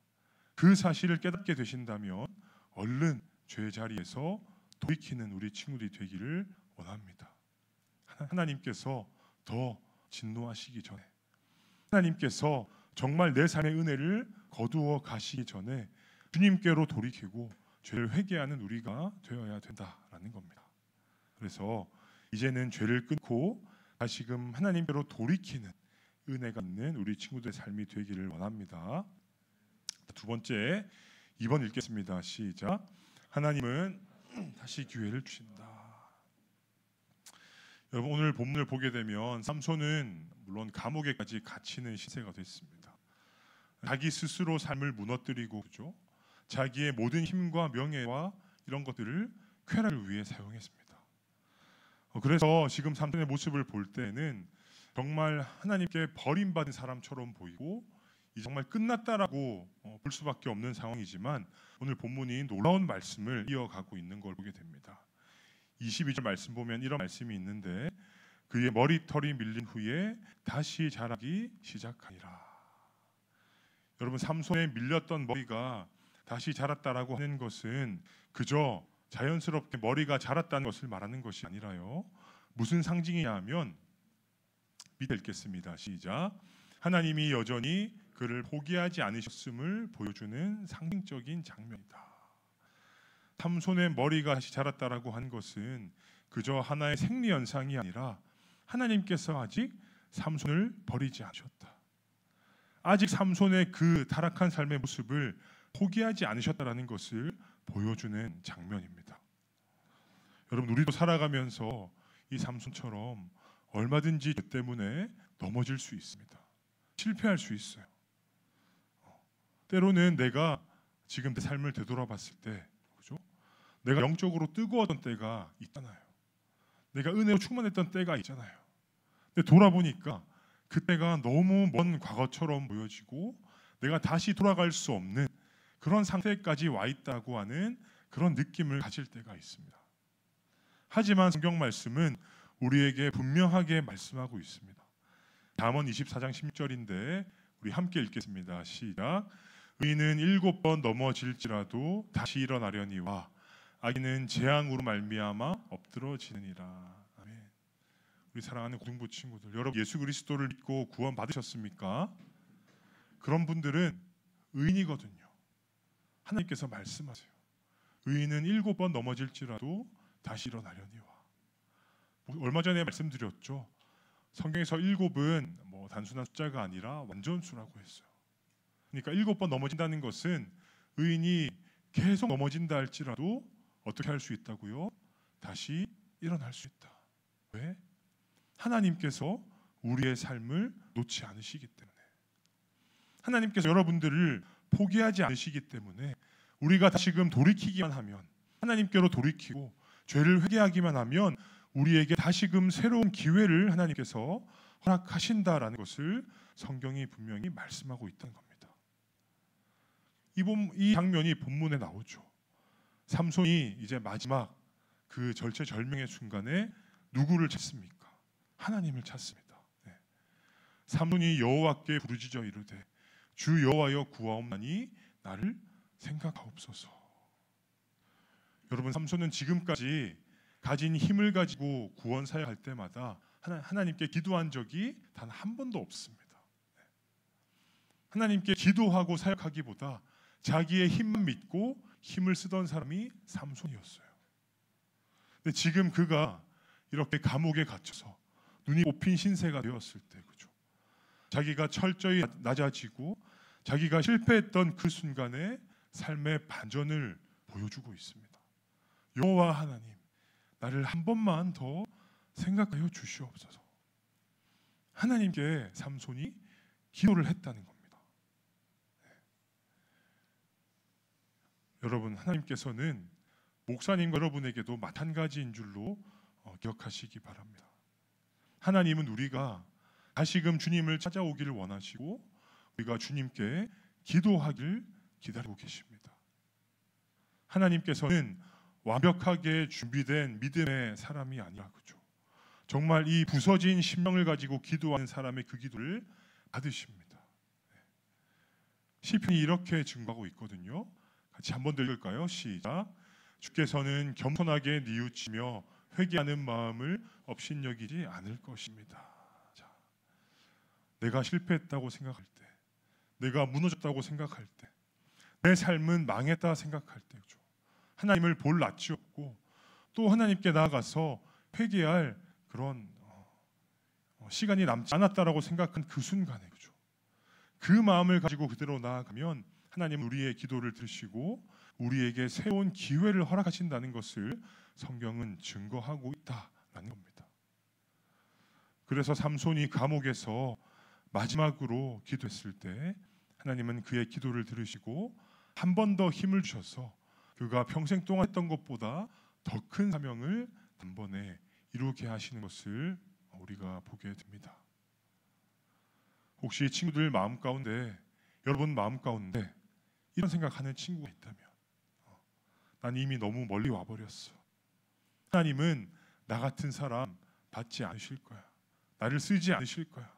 그 사실을 깨닫게 되신다면 얼른 죄의 자리에서 돌이키는 우리 친구들이 되기를 원합니다. 하나님께서 더 진노하시기 전에, 하나님께서 정말 내 삶의 은혜를 거두어 가시기 전에 주님께로 돌이키고 죄를 회개하는 우리가 되어야 된다라는 겁니다. 그래서 이제는 죄를 끊고 다시금 하나님께로 돌이키는 은혜가 있는 우리 친구들의 삶이 되기를 원합니다. 두 번째, 2번 읽겠습니다. 시작. 하나님은 다시 기회를 주신다. 여러분, 오늘 본문을 보게 되면 삼손은 물론 감옥에까지 갇히는 시세가 됐습니다. 자기 스스로 삶을 무너뜨리고, 그죠? 자기의 모든 힘과 명예와 이런 것들을 쾌락을 위해 사용했습니다. 그래서 지금 삼손의 모습을 볼 때는 정말 하나님께 버림받은 사람처럼 보이고 이 정말 끝났다라고 볼 수밖에 없는 상황이지만, 오늘 본문이 놀라운 말씀을 이어가고 있는 걸 보게 됩니다. 22절 말씀 보면 이런 말씀이 있는데, 그의 머리털이 밀린 후에 다시 자라기 시작하니라. 여러분, 삼손의 밀렸던 머리가 다시 자랐다라고 하는 것은 그저 자연스럽게 머리가 자랐다는 것을 말하는 것이 아니라요, 무슨 상징이냐 하면, 밑에 읽겠습니다. 시작. 하나님이 여전히 그를 포기하지 않으셨음을 보여주는 상징적인 장면이다. 삼손의 머리가 다시 자랐다라고 한 것은 그저 하나의 생리 현상이 아니라 하나님께서 아직 삼손을 버리지 않으셨다. 아직 삼손의 그 타락한 삶의 모습을 포기하지 않으셨다라는 것을 보여주는 장면입니다. 여러분, 우리도 살아가면서 이 삼손처럼 얼마든지 죄 때문에 넘어질 수 있습니다. 실패할 수 있어요. 때로는 내가 지금 내 삶을 되돌아봤을 때, 그죠? 내가 영적으로 뜨거웠던 때가 있잖아요. 내가 은혜로 충만했던 때가 있잖아요. 근데 돌아보니까 그때가 너무 먼 과거처럼 보여지고 내가 다시 돌아갈 수 없는 그런 상태까지 와 있다고 하는 그런 느낌을 가질 때가 있습니다. 하지만 성경 말씀은 우리에게 분명하게 말씀하고 있습니다. 잠언 24장 10절인데 우리 함께 읽겠습니다. 시작. 의인은 7번 넘어질지라도 다시 일어나려니와 악인은 재앙으로 말미암아 엎드러지느니라. 아멘. 우리 사랑하는 고등부 친구들, 여러분 예수 그리스도를 믿고 구원 받으셨습니까? 그런 분들은 의인이거든요. 하나님께서 말씀하세요. 의인은 7번 넘어질지라도 다시 일어나려니와. 얼마 전에 말씀드렸죠. 성경에서 7은 뭐 단순한 숫자가 아니라 완전수라고 했어요. 그러니까 7번 넘어진다는 것은 의인이 계속 넘어진다 할지라도 어떻게 할 수 있다고요? 다시 일어날 수 있다. 왜? 하나님께서 우리의 삶을 놓지 않으시기 때문에, 하나님께서 여러분들을 포기하지 않으시기 때문에 우리가 다시금 돌이키기만 하면, 하나님께로 돌이키고 죄를 회개하기만 하면 우리에게 다시금 새로운 기회를 하나님께서 허락하신다라는 것을 성경이 분명히 말씀하고 있다는 겁니다. 이 장면이 본문에 나오죠. 삼손이 이제 마지막 그 절체절명의 순간에 누구를 찾습니까? 하나님을 찾습니다. 네. 삼손이 여호와께 부르짖어 이르되 주 여호와여 구하옵나니 나를 생각하옵소서. 여러분, 삼손은 지금까지 가진 힘을 가지고 구원 사역할 때마다 하나님께 기도한 적이 단 한 번도 없습니다. 네. 하나님께 기도하고 사역하기보다 자기의 힘만 믿고 힘을 쓰던 사람이 삼손이었어요. 근데 지금 그가 이렇게 감옥에 갇혀서 눈이 뽑힌 신세가 되었을 때, 그죠? 자기가 철저히 낮아지고 자기가 실패했던 그 순간에 삶의 반전을 보여주고 있습니다. 여호와 하나님, 나를 한 번만 더 생각하여 주시옵소서. 하나님께 삼손이 기도를 했다는 겁니다. 여러분, 하나님께서는 목사님과 여러분에게도 마찬가지인 줄로 기억하시기 바랍니다. 하나님은 우리가 다시금 주님을 찾아오기를 원하시고 우리가 주님께 기도하길 기다리고 계십니다. 하나님께서는 완벽하게 준비된 믿음의 사람이 아니라, 그죠? 정말 이 부서진 심령을 가지고 기도하는 사람의 그 기도를 받으십니다. 시편이 이렇게 증거하고 있거든요. 같이 한번 더 읽을까요? 시작. 주께서는 겸손하게 뉘우치며 회개하는 마음을 업신여기지 않을 것입니다. 자, 내가 실패했다고 생각할 때, 내가 무너졌다고 생각할 때, 내 삶은 망했다 생각할 때, 그죠? 하나님을 볼 낯이 없고 또 하나님께 나아가서 회개할 그런 시간이 남지 않았다라고 생각한 그 순간에, 그죠? 그 마음을 가지고 그대로 나아가면 하나님은 우리의 기도를 들으시고 우리에게 새로운 기회를 허락하신다는 것을 성경은 증거하고 있다라는 겁니다. 그래서 삼손이 감옥에서 마지막으로 기도했을 때 하나님은 그의 기도를 들으시고 한 번 더 힘을 주셔서 그가 평생 동안 했던 것보다 더 큰 사명을 단번에 이루게 하시는 것을 우리가 보게 됩니다. 혹시 친구들 마음 가운데, 여러분 마음 가운데 이런 생각하는 친구가 있다면, 난 이미 너무 멀리 와버렸어. 하나님은 나 같은 사람 받지 않으실 거야. 나를 쓰지 않으실 거야.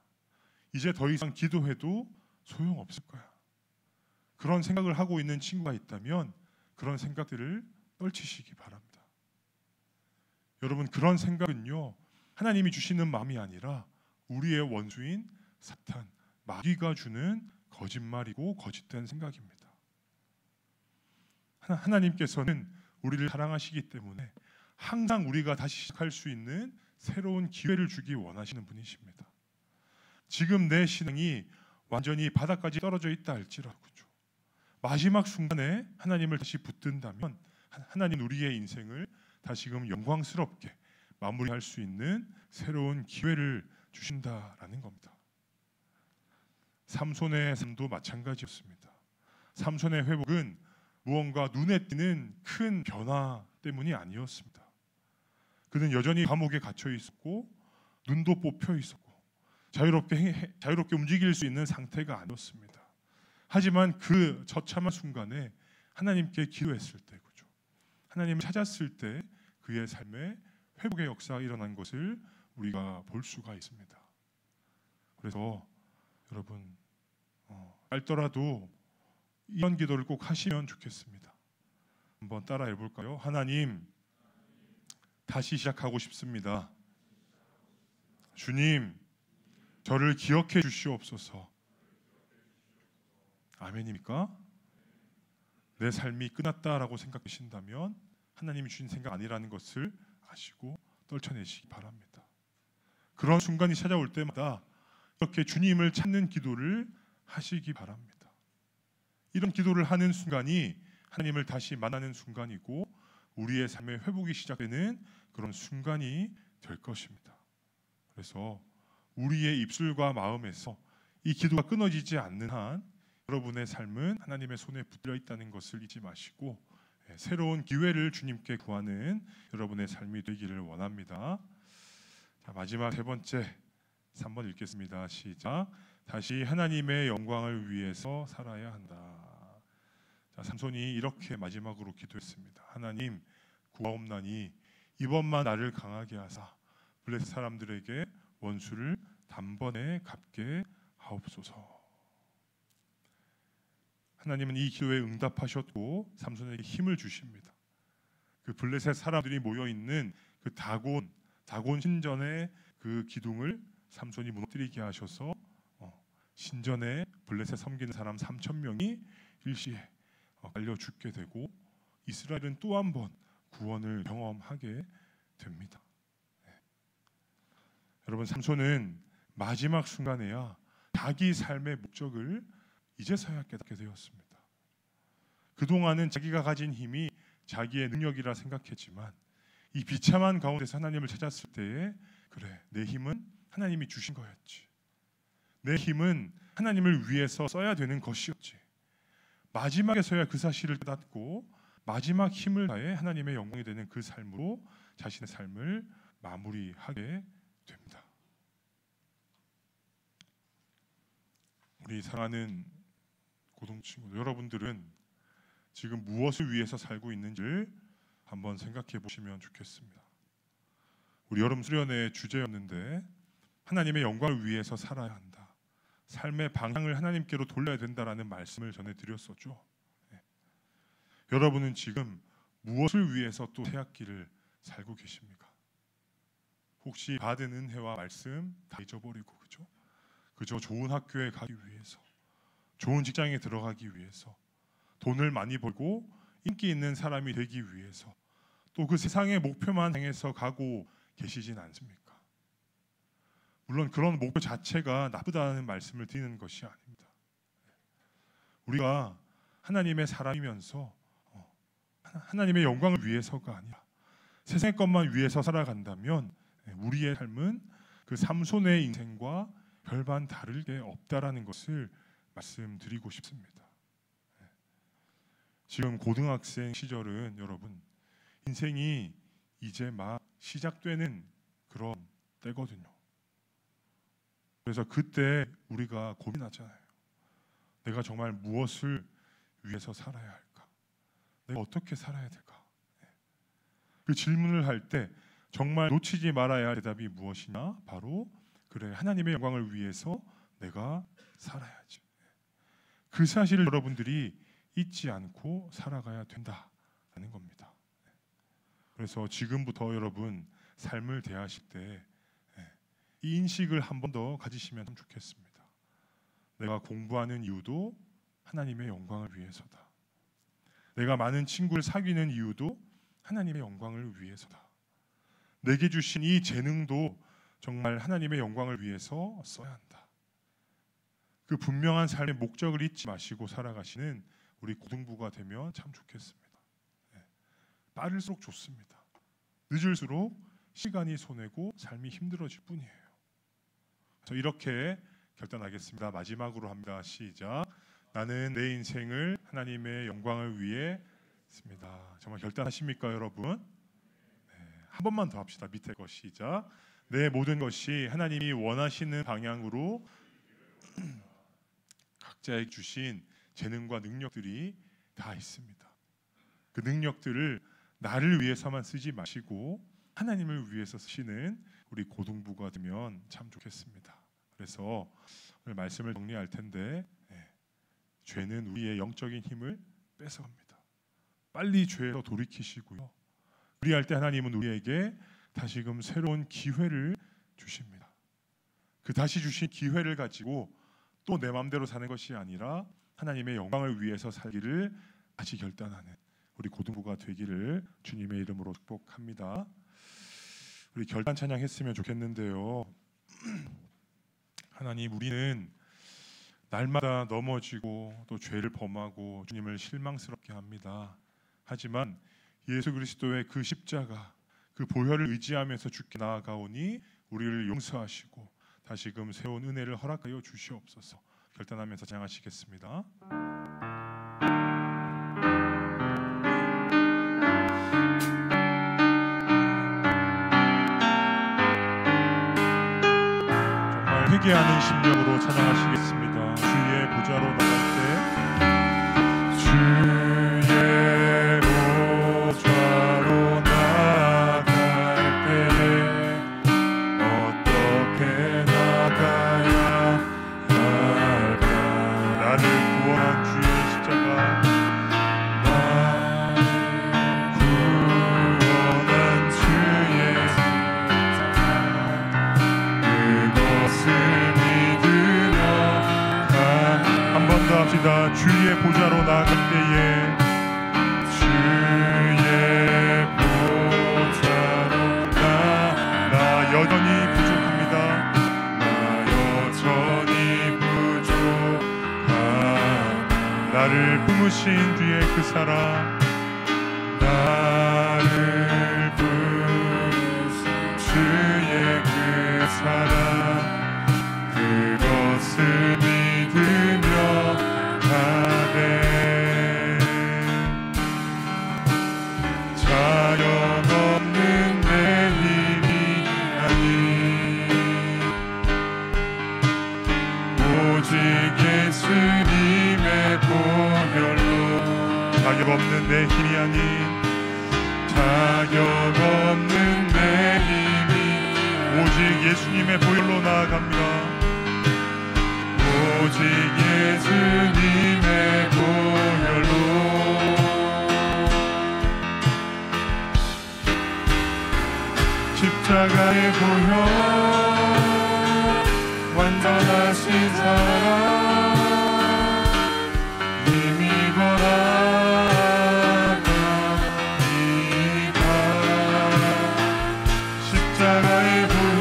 이제 더 이상 기도해도 소용없을 거야. 그런 생각을 하고 있는 친구가 있다면 그런 생각들을 떨치시기 바랍니다. 여러분, 그런 생각은요, 하나님이 주시는 마음이 아니라 우리의 원수인 사탄, 마귀가 주는 거짓말이고 거짓된 생각입니다. 하나님께서는 우리를 사랑하시기 때문에 항상 우리가 다시 시작할 수 있는 새로운 기회를 주기 원하시는 분이십니다. 지금 내 신앙이 완전히 바닥까지 떨어져 있다 할지라도 그죠. 마지막 순간에 하나님을 다시 붙든다면 하나님 우리의 인생을 다시금 영광스럽게 마무리할 수 있는 새로운 기회를 주신다라는 겁니다. 삼손의 삶도 마찬가지였습니다. 삼손의 회복은 무언가 눈에 띄는 큰 변화 때문이 아니었습니다. 그는 여전히 감옥에 갇혀 있었고 눈도 뽑혀 있었고 자유롭게 움직일 수 있는 상태가 아니었습니다. 하지만 그 처참한 순간에 하나님께 기도했을 때, 그죠? 하나님을 찾았을 때 그의 삶에 회복의 역사가 일어난 것을 우리가 볼 수가 있습니다. 그래서 여러분 짧더라도 이런 기도를 꼭 하시면 좋겠습니다. 한번 따라해 볼까요? 하나님, 다시 시작하고 싶습니다. 주님, 저를 기억해 주시옵소서. 아멘입니까? 내 삶이 끝났다라고 생각하신다면 하나님이 주신 생각 아니라는 것을 아시고 떨쳐내시기 바랍니다. 그런 순간이 찾아올 때마다 이렇게 주님을 찾는 기도를 하시기 바랍니다. 이런 기도를 하는 순간이 하나님을 다시 만나는 순간이고 우리의 삶의 회복이 시작되는 그런 순간이 될 것입니다. 그래서 우리의 입술과 마음에서 이 기도가 끊어지지 않는 한 여러분의 삶은 하나님의 손에 붙들려 있다는 것을 잊지 마시고 새로운 기회를 주님께 구하는 여러분의 삶이 되기를 원합니다. 자, 마지막 세 번째 3번 읽겠습니다. 시작. 다시 하나님의 영광을 위해서 살아야 한다. 자, 삼손이 이렇게 마지막으로 기도했습니다. 하나님, 구하옵나니 이번만 나를 강하게 하사 블레셋 사람들에게 원수를 단번에 갚게 하옵소서. 하나님은 이 기도에 응답하셨고 삼손에게 힘을 주십니다. 그 블레셋 사람들이 모여 있는 그 다곤 신전의 그 기둥을 삼손이 무너뜨리게 하셔서 신전에 블레셋 섬기는 사람 3,000명이 일시에 갈려 죽게 되고 이스라엘은 또 한 번 구원을 경험하게 됩니다. 여러분, 삼손은 마지막 순간에야 자기 삶의 목적을 이제서야 깨닫게 되었습니다. 그동안은 자기가 가진 힘이 자기의 능력이라 생각했지만 이 비참한 가운데서 하나님을 찾았을 때에 그래, 내 힘은 하나님이 주신 거였지. 내 힘은 하나님을 위해서 써야 되는 것이었지. 마지막에서야 그 사실을 깨닫고 마지막 힘을 다해 하나님의 영광이 되는 그 삶으로 자신의 삶을 마무리하게 됩니다. 우리 사랑하는 고등친구 여러분들은 지금 무엇을 위해서 살고 있는지를 한번 생각해 보시면 좋겠습니다. 우리 여름 수련의 주제였는데 하나님의 영광을 위해서 살아야 한다. 삶의 방향을 하나님께로 돌려야 된다라는 말씀을 전해드렸었죠. 여러분은 지금 무엇을 위해서 또 새학기를 살고 계십니까? 혹시 받은 은혜와 말씀 다 잊어버리고 그저 좋은 학교에 가기 위해서, 좋은 직장에 들어가기 위해서, 돈을 많이 벌고 인기 있는 사람이 되기 위해서 또 그 세상의 목표만 향해서 가고 계시진 않습니까? 물론 그런 목표 자체가 나쁘다는 말씀을 드리는 것이 아닙니다. 우리가 하나님의 사람이면서 하나님의 영광을 위해서가 아니라 세상의 것만 위해서 살아간다면 우리의 삶은 그 삼손의 인생과 별반 다를 게 없다라는 것을 말씀드리고 싶습니다. 지금 고등학생 시절은 여러분 인생이 이제 막 시작되는 그런 때거든요. 그래서 그때 우리가 고민하잖아요. 내가 정말 무엇을 위해서 살아야 할까? 내가 어떻게 살아야 될까? 그 질문을 할 때 정말 놓치지 말아야 할 대답이 무엇이냐? 바로 그래, 하나님의 영광을 위해서 내가 살아야지. 그 사실을 여러분들이 잊지 않고 살아가야 된다는 겁니다. 그래서 지금부터 여러분 삶을 대하실 때 이 인식을 한 번 더 가지시면 좋겠습니다. 내가 공부하는 이유도 하나님의 영광을 위해서다. 내가 많은 친구를 사귀는 이유도 하나님의 영광을 위해서다. 내게 주신 이 재능도 정말 하나님의 영광을 위해서 써야 한다. 그 분명한 삶의 목적을 잊지 마시고 살아가시는 우리 고등부가 되면 참 좋겠습니다. 빠를수록 좋습니다. 늦을수록 시간이 손해고 삶이 힘들어질 뿐이에요. 저 이렇게 결단하겠습니다. 마지막으로 합니다. 시작. 나는 내 인생을 하나님의 영광을 위해 씁니다. 정말 결단하십니까, 여러분? 한 번만 더 합시다. 밑에 거 시작. 내 모든 것이 하나님이 원하시는 방향으로 각자에게 주신 재능과 능력들이 다 있습니다. 그 능력들을 나를 위해서만 쓰지 마시고 하나님을 위해서 쓰시는 우리 고등부가 되면 참 좋겠습니다. 그래서 오늘 말씀을 정리할 텐데 죄는 우리의 영적인 힘을 뺏어갑니다. 빨리 죄에서 돌이키시고요. 우리할 때 하나님은 우리에게 다시금 새로운 기회를 주십니다. 그 다시 주신 기회를 가지고 또 내 마음대로 사는 것이 아니라 하나님의 영광을 위해서 살기를 다시 결단하는 우리 고등부가 되기를 주님의 이름으로 축복합니다. 우리 결단 찬양했으면 좋겠는데요. 하나님, 우리는 날마다 넘어지고 또 죄를 범하고 주님을 실망스럽게 합니다. 하지만 예수 그리스도의 그 십자가, 그 보혈을 의지하면서 주께 나아가오니 우리를 용서하시고 다시금 새로운 은혜를 허락하여 주시옵소서. 결단하면서 찬양하시겠습니다. 정말 회개하는 심령으로 찬양하시겠습니다. 주의 보좌로 나갈 때 주의 보좌로 나갈 때에 어떻게 나가야 할까? 나를 구원한 주의 십자가, 나를 구원한 주의 그것을 믿으며 한 번 더 합시다. 주의 보좌로 나갈 때에 주의 보좌로 나 여전히 부족합니다. 나 여전히 부족함. 나를 품으신 주의 그 사랑, 나를 품으신 주의 그 사랑, 그것을 믿으며 가네. 자연 없는 내 힘이 아니 오직 예수님의 보혈로, 자격 없는 내 힘이 아닌 자격 없는 내 힘이 오직 예수님의 보혈로 나아갑니다. 오직 예수님의 보혈로 십자가의 보혈 완전하신 사랑 힘입어 나가니까 십자가의 보혈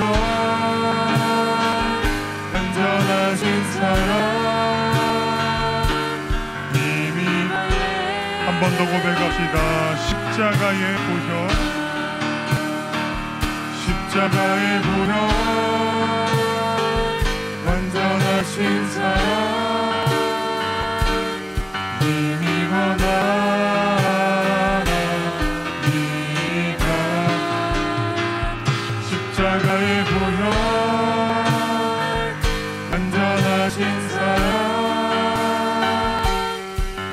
완전하신 사랑 힘입어 한 번 더 고백합시다. 십자가의 보혈, 십자가의 보혈 완전하신 사랑 힘입어 나가니까 십자가의 보혈 완전하신 사랑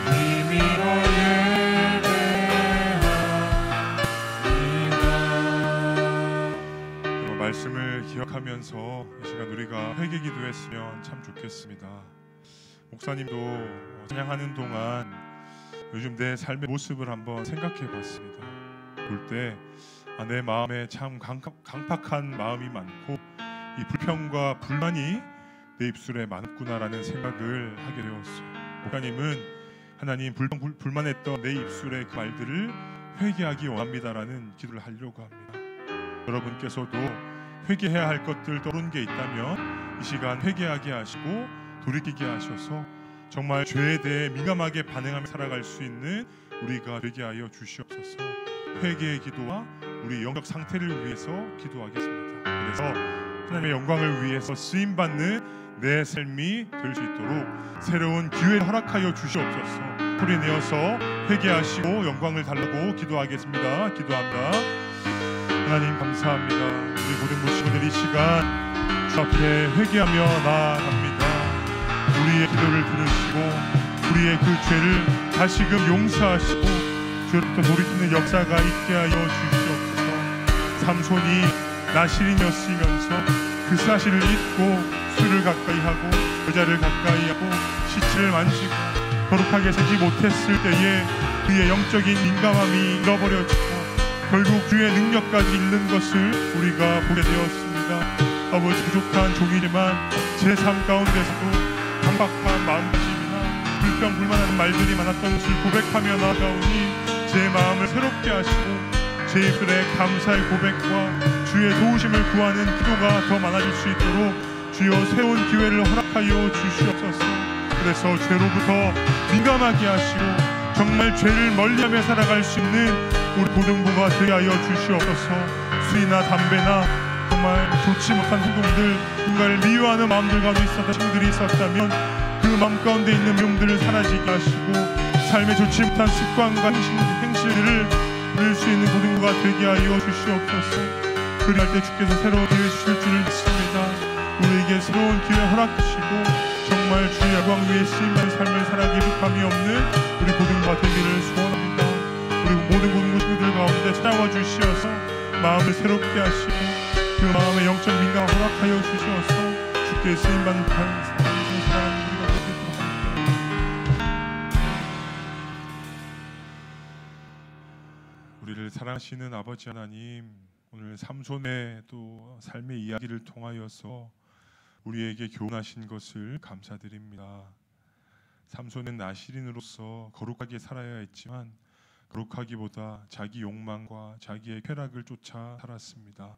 힘입어 예배합니다. 말씀을 기억하면서 이 시간 우리가 회개 기도했으면 참 좋겠습니다. 목사님도 찬양하는 동안 요즘 내 삶의 모습을 한번 생각해 봤습니다. 볼 때 내 마음에 참 강팍한 마음이 많고 이 불평과 불만이 내 입술에 많구나라는 생각을 하게 되었어요. 목사님은 하나님 불만했던 내 입술의 그 말들을 회개하기 원합니다라는 기도를 하려고 합니다. 여러분께서도 회개해야 할 것들 떠오른 게 있다면 이 시간 회개하게 하시고 돌이키게 하셔서 정말 죄에 대해 민감하게 반응하며 살아갈 수 있는 우리가 되게 하여 주시옵소서. 회개의 기도와 우리 영적 상태를 위해서 기도하겠습니다. 그래서 하나님의 영광을 위해서 쓰임받는 내 삶이 될 수 있도록 새로운 기회를 허락하여 주시옵소서. 소리 내어서 회개하시고 영광을 달라고 기도하겠습니다. 기도합니다. 하나님 감사합니다. 우리 모든 모시고들 이 시간 주 앞에 회개하며 나아갑니다. 우리의 기도를 들으시고 우리의 그 죄를 다시금 용서하시고 죄로부터 돌이키는 역사가 있게 하여 주시옵소서. 삼손이 나실인이었으면서 그 사실을 잊고 술을 가까이 하고 여자를 가까이 하고 시체를 만지고 거룩하게 살지 못했을 때에 그의 영적인 민감함이 잃어버려지고 결국 주의 능력까지 잃는 것을 우리가 보게 되었습니다. 아버지, 부족한 종이지만 제 삶 가운데서도 강박한 마음가짐이나 불평불만하는 말들이 많았던 것을 고백하며 나아가오니 제 마음을 새롭게 하시고 제 입술에 감사의 고백과 주의 도우심을 구하는 기도가 더 많아질 수 있도록 주여 새로운 기회를 허락하여 주시옵소서. 그래서 죄로부터 민감하게 하시고 정말 죄를 멀리하며 살아갈 수 있는 우리 고등부가 되게 하여 주시옵소서. 술이나 담배나 정말 좋지 못한 행동들, 누군가를 미워하는 마음들 가운데 있었던 친구들이 있었다면 그 마음 가운데 있는 미움들을 사라지게 하시고 삶에 좋지 못한 습관과 행실들을 버릴 수 있는 고등부가 되게 하여 주시옵소서. 그리할 때 주께서 새로운 기회 주실 줄을 믿습니다. 우리에게 새로운 기회 허락하시고 정말 주의 영광 위에 쓰임받는 삶을 살아가기 부감이 없는 우리 고등부가 되기를 소원합니다. 우리 모든 고등부 친구들 가운데 찾아와 주시어서 마음을 새롭게 하시고 그 마음의 영적 민감 허락하여 주시어서 주께 쓰임받는 삶을 살아가는 우리가 되도록 합니다. 우리를 사랑하시는 아버지 하나님, 오늘 삼손의 또 삶의 이야기를 통하여서 우리에게 교훈하신 것을 감사드립니다. 삼손은 나실인으로서 거룩하게 살아야 했지만 거룩하기보다 자기 욕망과 자기의 쾌락을 쫓아 살았습니다.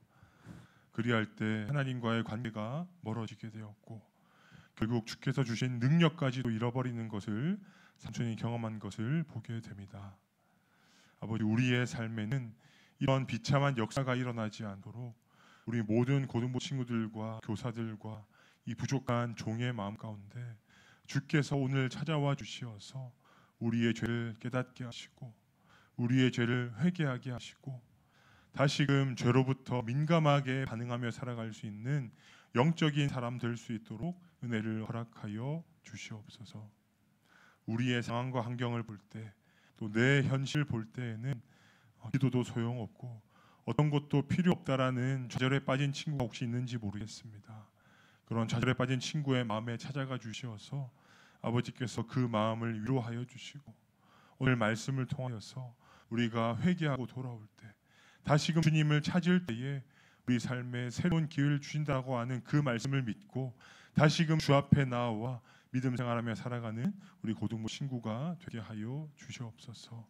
그리할 때 하나님과의 관계가 멀어지게 되었고 결국 주께서 주신 능력까지도 잃어버리는 것을 삼손이 경험한 것을 보게 됩니다. 아버지, 우리의 삶에는 이런 비참한 역사가 일어나지 않도록 우리 모든 고등부 친구들과 교사들과 이 부족한 종의 마음 가운데 주께서 오늘 찾아와 주시어서 우리의 죄를 깨닫게 하시고 우리의 죄를 회개하게 하시고 다시금 죄로부터 민감하게 반응하며 살아갈 수 있는 영적인 사람 될 수 있도록 은혜를 허락하여 주시옵소서. 우리의 상황과 환경을 볼 때 또 내 현실 볼 때에는 기도도 소용없고 어떤 것도 필요 없다라는 좌절에 빠진 친구가 혹시 있는지 모르겠습니다. 그런 좌절에 빠진 친구의 마음에 찾아가 주시어서 아버지께서 그 마음을 위로하여 주시고 오늘 말씀을 통하여서 우리가 회개하고 돌아올 때 다시금 주님을 찾을 때에 우리 삶에 새로운 기회를 주신다고 하는 그 말씀을 믿고 다시금 주 앞에 나와 믿음 생활하며 살아가는 우리 고등부 친구가 되게 하여 주시옵소서.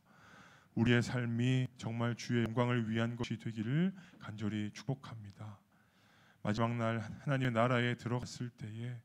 우리의 삶이 정말 주의 영광을 위한 것이 되기를 간절히 축복합니다. 마지막 날 하나님의 나라에 들어갔을 때에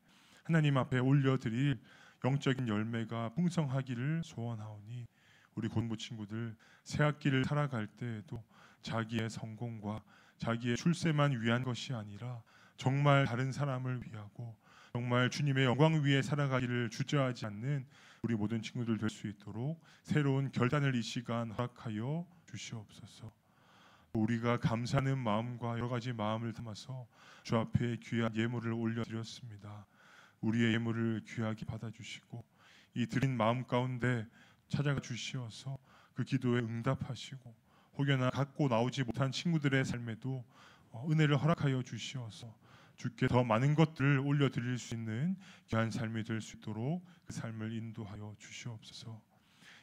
하나님 앞에 올려드릴 영적인 열매가 풍성하기를 소원하오니 우리 고등부 친구들 새 학기를 살아갈 때에도 자기의 성공과 자기의 출세만 위한 것이 아니라 정말 다른 사람을 위하고 정말 주님의 영광 위에 살아가기를 주저하지 않는 우리 모든 친구들 될 수 있도록 새로운 결단을 이 시간 허락하여 주시옵소서. 우리가 감사하는 마음과 여러 가지 마음을 담아서 주 앞에 귀한 예물을 올려드렸습니다. 우리의 예물을 귀하게 받아주시고 이 드린 마음 가운데 찾아가 주시어서 그 기도에 응답하시고 혹여나 갖고 나오지 못한 친구들의 삶에도 은혜를 허락하여 주시어서 주께 더 많은 것들을 올려드릴 수 있는 귀한 삶이 될 수 있도록 그 삶을 인도하여 주시옵소서.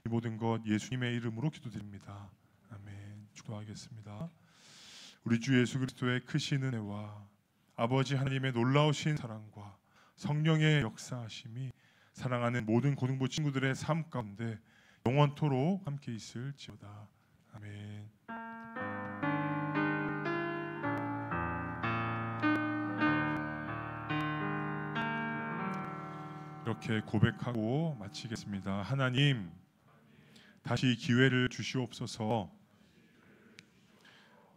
이 모든 것 예수님의 이름으로 기도드립니다. 아멘. 기도하겠습니다. 우리 주 예수 그리스도의 크신 은혜와 아버지 하나님의 놀라우신 사랑과 성령의 역사하심이 사랑하는 모든 고등부 친구들의 삶 가운데 영원토록 함께 있을지어다. 아멘. 이렇게 고백하고 마치겠습니다. 하나님, 다시 기회를 주시옵소서.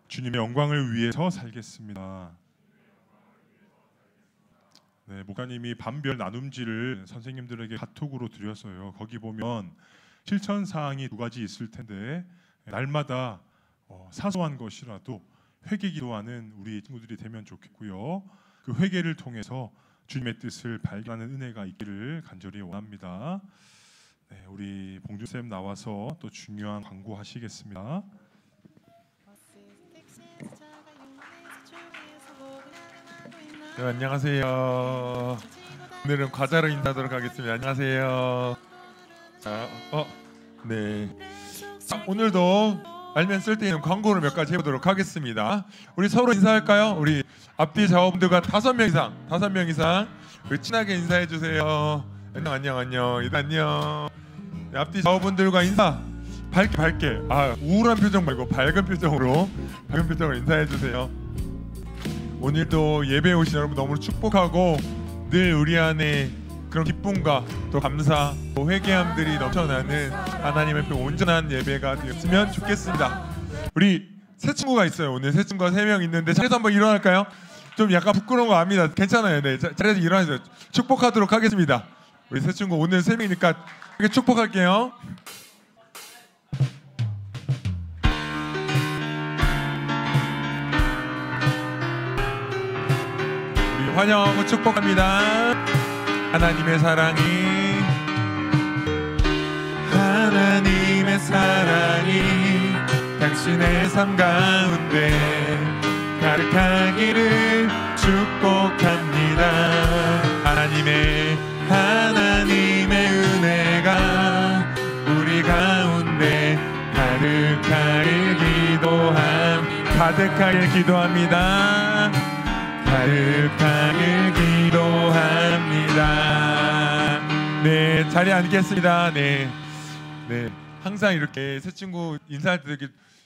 주님의 영광을 위해서 살겠습니다. 네, 목사님이 반별 나눔지를 선생님들에게 카톡으로 드렸어요. 거기 보면 실천 사항이 두 가지 있을 텐데 날마다 사소한 것이라도 회개 기도하는 우리 친구들이 되면 좋겠고요. 그 회개를 통해서 주님의 뜻을 발견하는 은혜가 있기를 간절히 원합니다. 네, 우리 봉준쌤 나와서 또 중요한 광고 하시겠습니다. 네, 안녕하세요. 오늘은 과자로 인사하도록 하겠습니다. 안녕하세요. 자, 네. 자, 오늘도 알면 쓸데있는 광고를 몇 가지 해보도록 하겠습니다. 우리 서로 인사할까요? 우리 앞뒤 자원분들과 5명 이상 우리 친하게 인사해 주세요. 안녕. 이들 안녕. 네, 앞뒤 자원분들과 인사 밝게. 우울한 표정 말고 밝은 표정으로 인사해 주세요. 오늘도 예배 오신 여러분 너무 축복하고 늘 우리 안에 그런 기쁨과 또 감사, 또 회개함들이 넘쳐나는 하나님 앞에 온전한 예배가 되었으면 좋겠습니다. 우리 새 친구가 있어요. 오늘 새 친구가 3명 있는데 자리에서 한번 일어날까요? 좀 약간 부끄러운 거 압니다. 괜찮아요. 네, 자리에서 일어나세요. 축복하도록 하겠습니다. 우리 새 친구 오늘 3명이니까 이렇게 축복할게요. 환영하고 축복합니다. 하나님의 사랑이 당신의 삶 가운데 가득하기를 축복합니다. 하나님의 은혜가 우리 가운데 가득하길 기도합니다. 네, 자리에 앉겠습니다. 네. 항상 이렇게 새 친구 인사할 때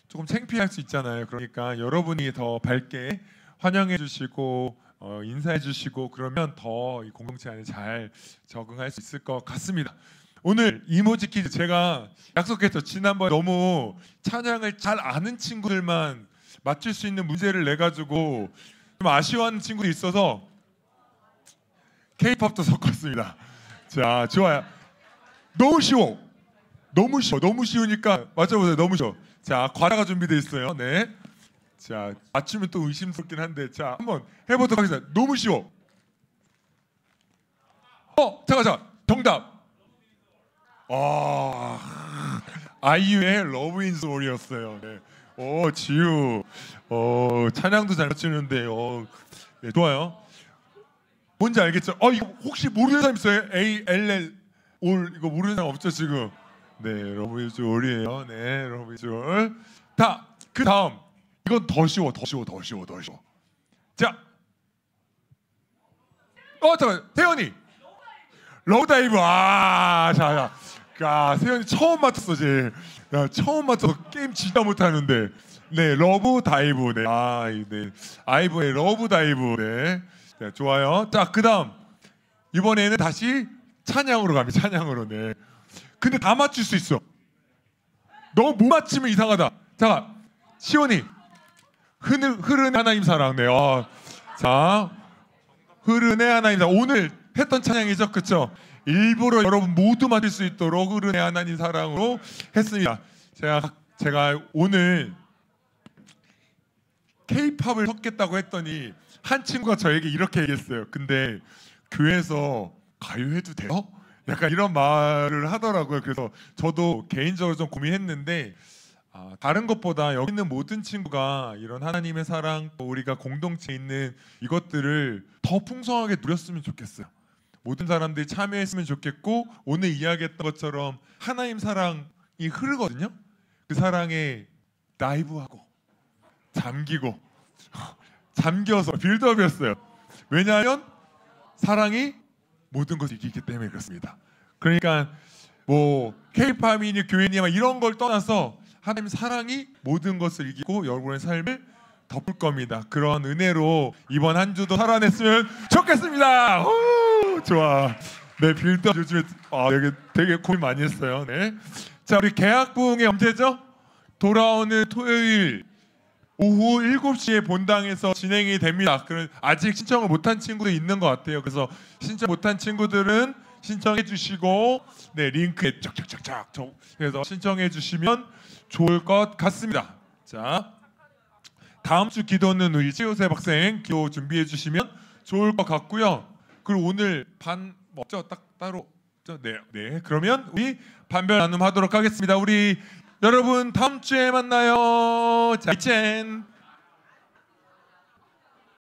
조금 창피할 수 있잖아요. 그러니까 여러분이 더 밝게 환영해 주시고 인사해 주시고 그러면 더 이 공동체 안에 잘 적응할 수 있을 것 같습니다. 오늘 이모지 퀴즈 제가 약속했죠. 지난번에 너무 찬양을 잘 아는 친구들만 맞출 수 있는 문제를 내가지고 좀 아쉬워하는 친구들이 있어서 K-팝도 섞었습니다. 자, 좋아요. 너무 쉬우니까 맞춰보세요. 너무 쉬워. 자, 과자가 준비되어 있어요. 네. 자, 맞추면 또 의심스럽긴 한데 자, 한번 해보도록 하겠습니다. 너무 쉬워. 잠깐. 정답. 아이유의 Love is All이었어요. 네. 지우. 찬양도 잘 맞추는데 네, 좋아요. 뭔지 알겠죠? 이거 혹시 모르는 사람 있어요? ALL 올 이거 모르는 사람 없죠 지금? 네, Love is All이에요. 네, Love is All. 그 다음 이건 더 쉬워. 자, 잠깐 태연이 러브다이브. 세연이 처음 맞췄어 쟤. 처음 맞춰서 게임 진짜 못하는데. 네, 러브다이브. 네, 네, 아이브의 러브다이브. 네, 네, 좋아요. 자, 그다음 이번에는 다시 찬양으로 갑니다. 찬양으로. 네. 근데 다 맞출 수 있어. 너무 못 맞히면 이상하다. 자, 시온이 흐르는 하나님 사랑. 네. 자, 흐르는 하나님 사랑. 오늘 했던 찬양이죠, 그렇죠? 일부러 여러분 모두 맞을 수 있도록 흐르는 하나님 사랑으로 했습니다. 제가 오늘 K-팝을 섞겠다고 했더니 한 친구가 저에게 이렇게 얘기했어요. 근데 교회에서 가요해도 돼요? 약간 이런 말을 하더라고요. 그래서 저도 개인적으로 좀 고민했는데 다른 것보다 여기 있는 모든 친구가 이런 하나님의 사랑, 우리가 공동체에 있는 이것들을 더 풍성하게 누렸으면 좋겠어요. 모든 사람들이 참여했으면 좋겠고 오늘 이야기했던 것처럼 하나님 사랑이 흐르거든요. 그 사랑에 다이브하고 잠겨서 빌드업이었어요. 왜냐하면 사랑이 모든 것을 이기기 때문에 그렇습니다. 그러니까 뭐 K-팝이니 교회니 이런 걸 떠나서 하나님 사랑이 모든 것을 이기고 여러분의 삶을 덮을 겁니다. 그런 은혜로 이번 한 주도 살아냈으면 좋겠습니다. 좋아. 네, 빌드 요즘에 되게 고민 많이 했어요. 네. 자, 우리 개학 부흥이 언제죠? 돌아오는 토요일 오후 7시에 본당에서 진행이 됩니다. 그럼 아직 신청을 못한 친구도 있는 것 같아요. 그래서 신청 못한 친구들은 신청해 주시고 네, 링크에 쫙쫙쫙쫙 그래서 신청해 주시면 좋을 것 같습니다. 자, 다음 주 기도는 우리 최우세 박생 기도 준비해 주시면 좋을 것 같고요. 그리고 오늘 반 먹죠? 딱 따로 네. 그러면 우리 반별 나눔 하도록 하겠습니다. 우리 여러분 다음 주에 만나요. 자, 이젠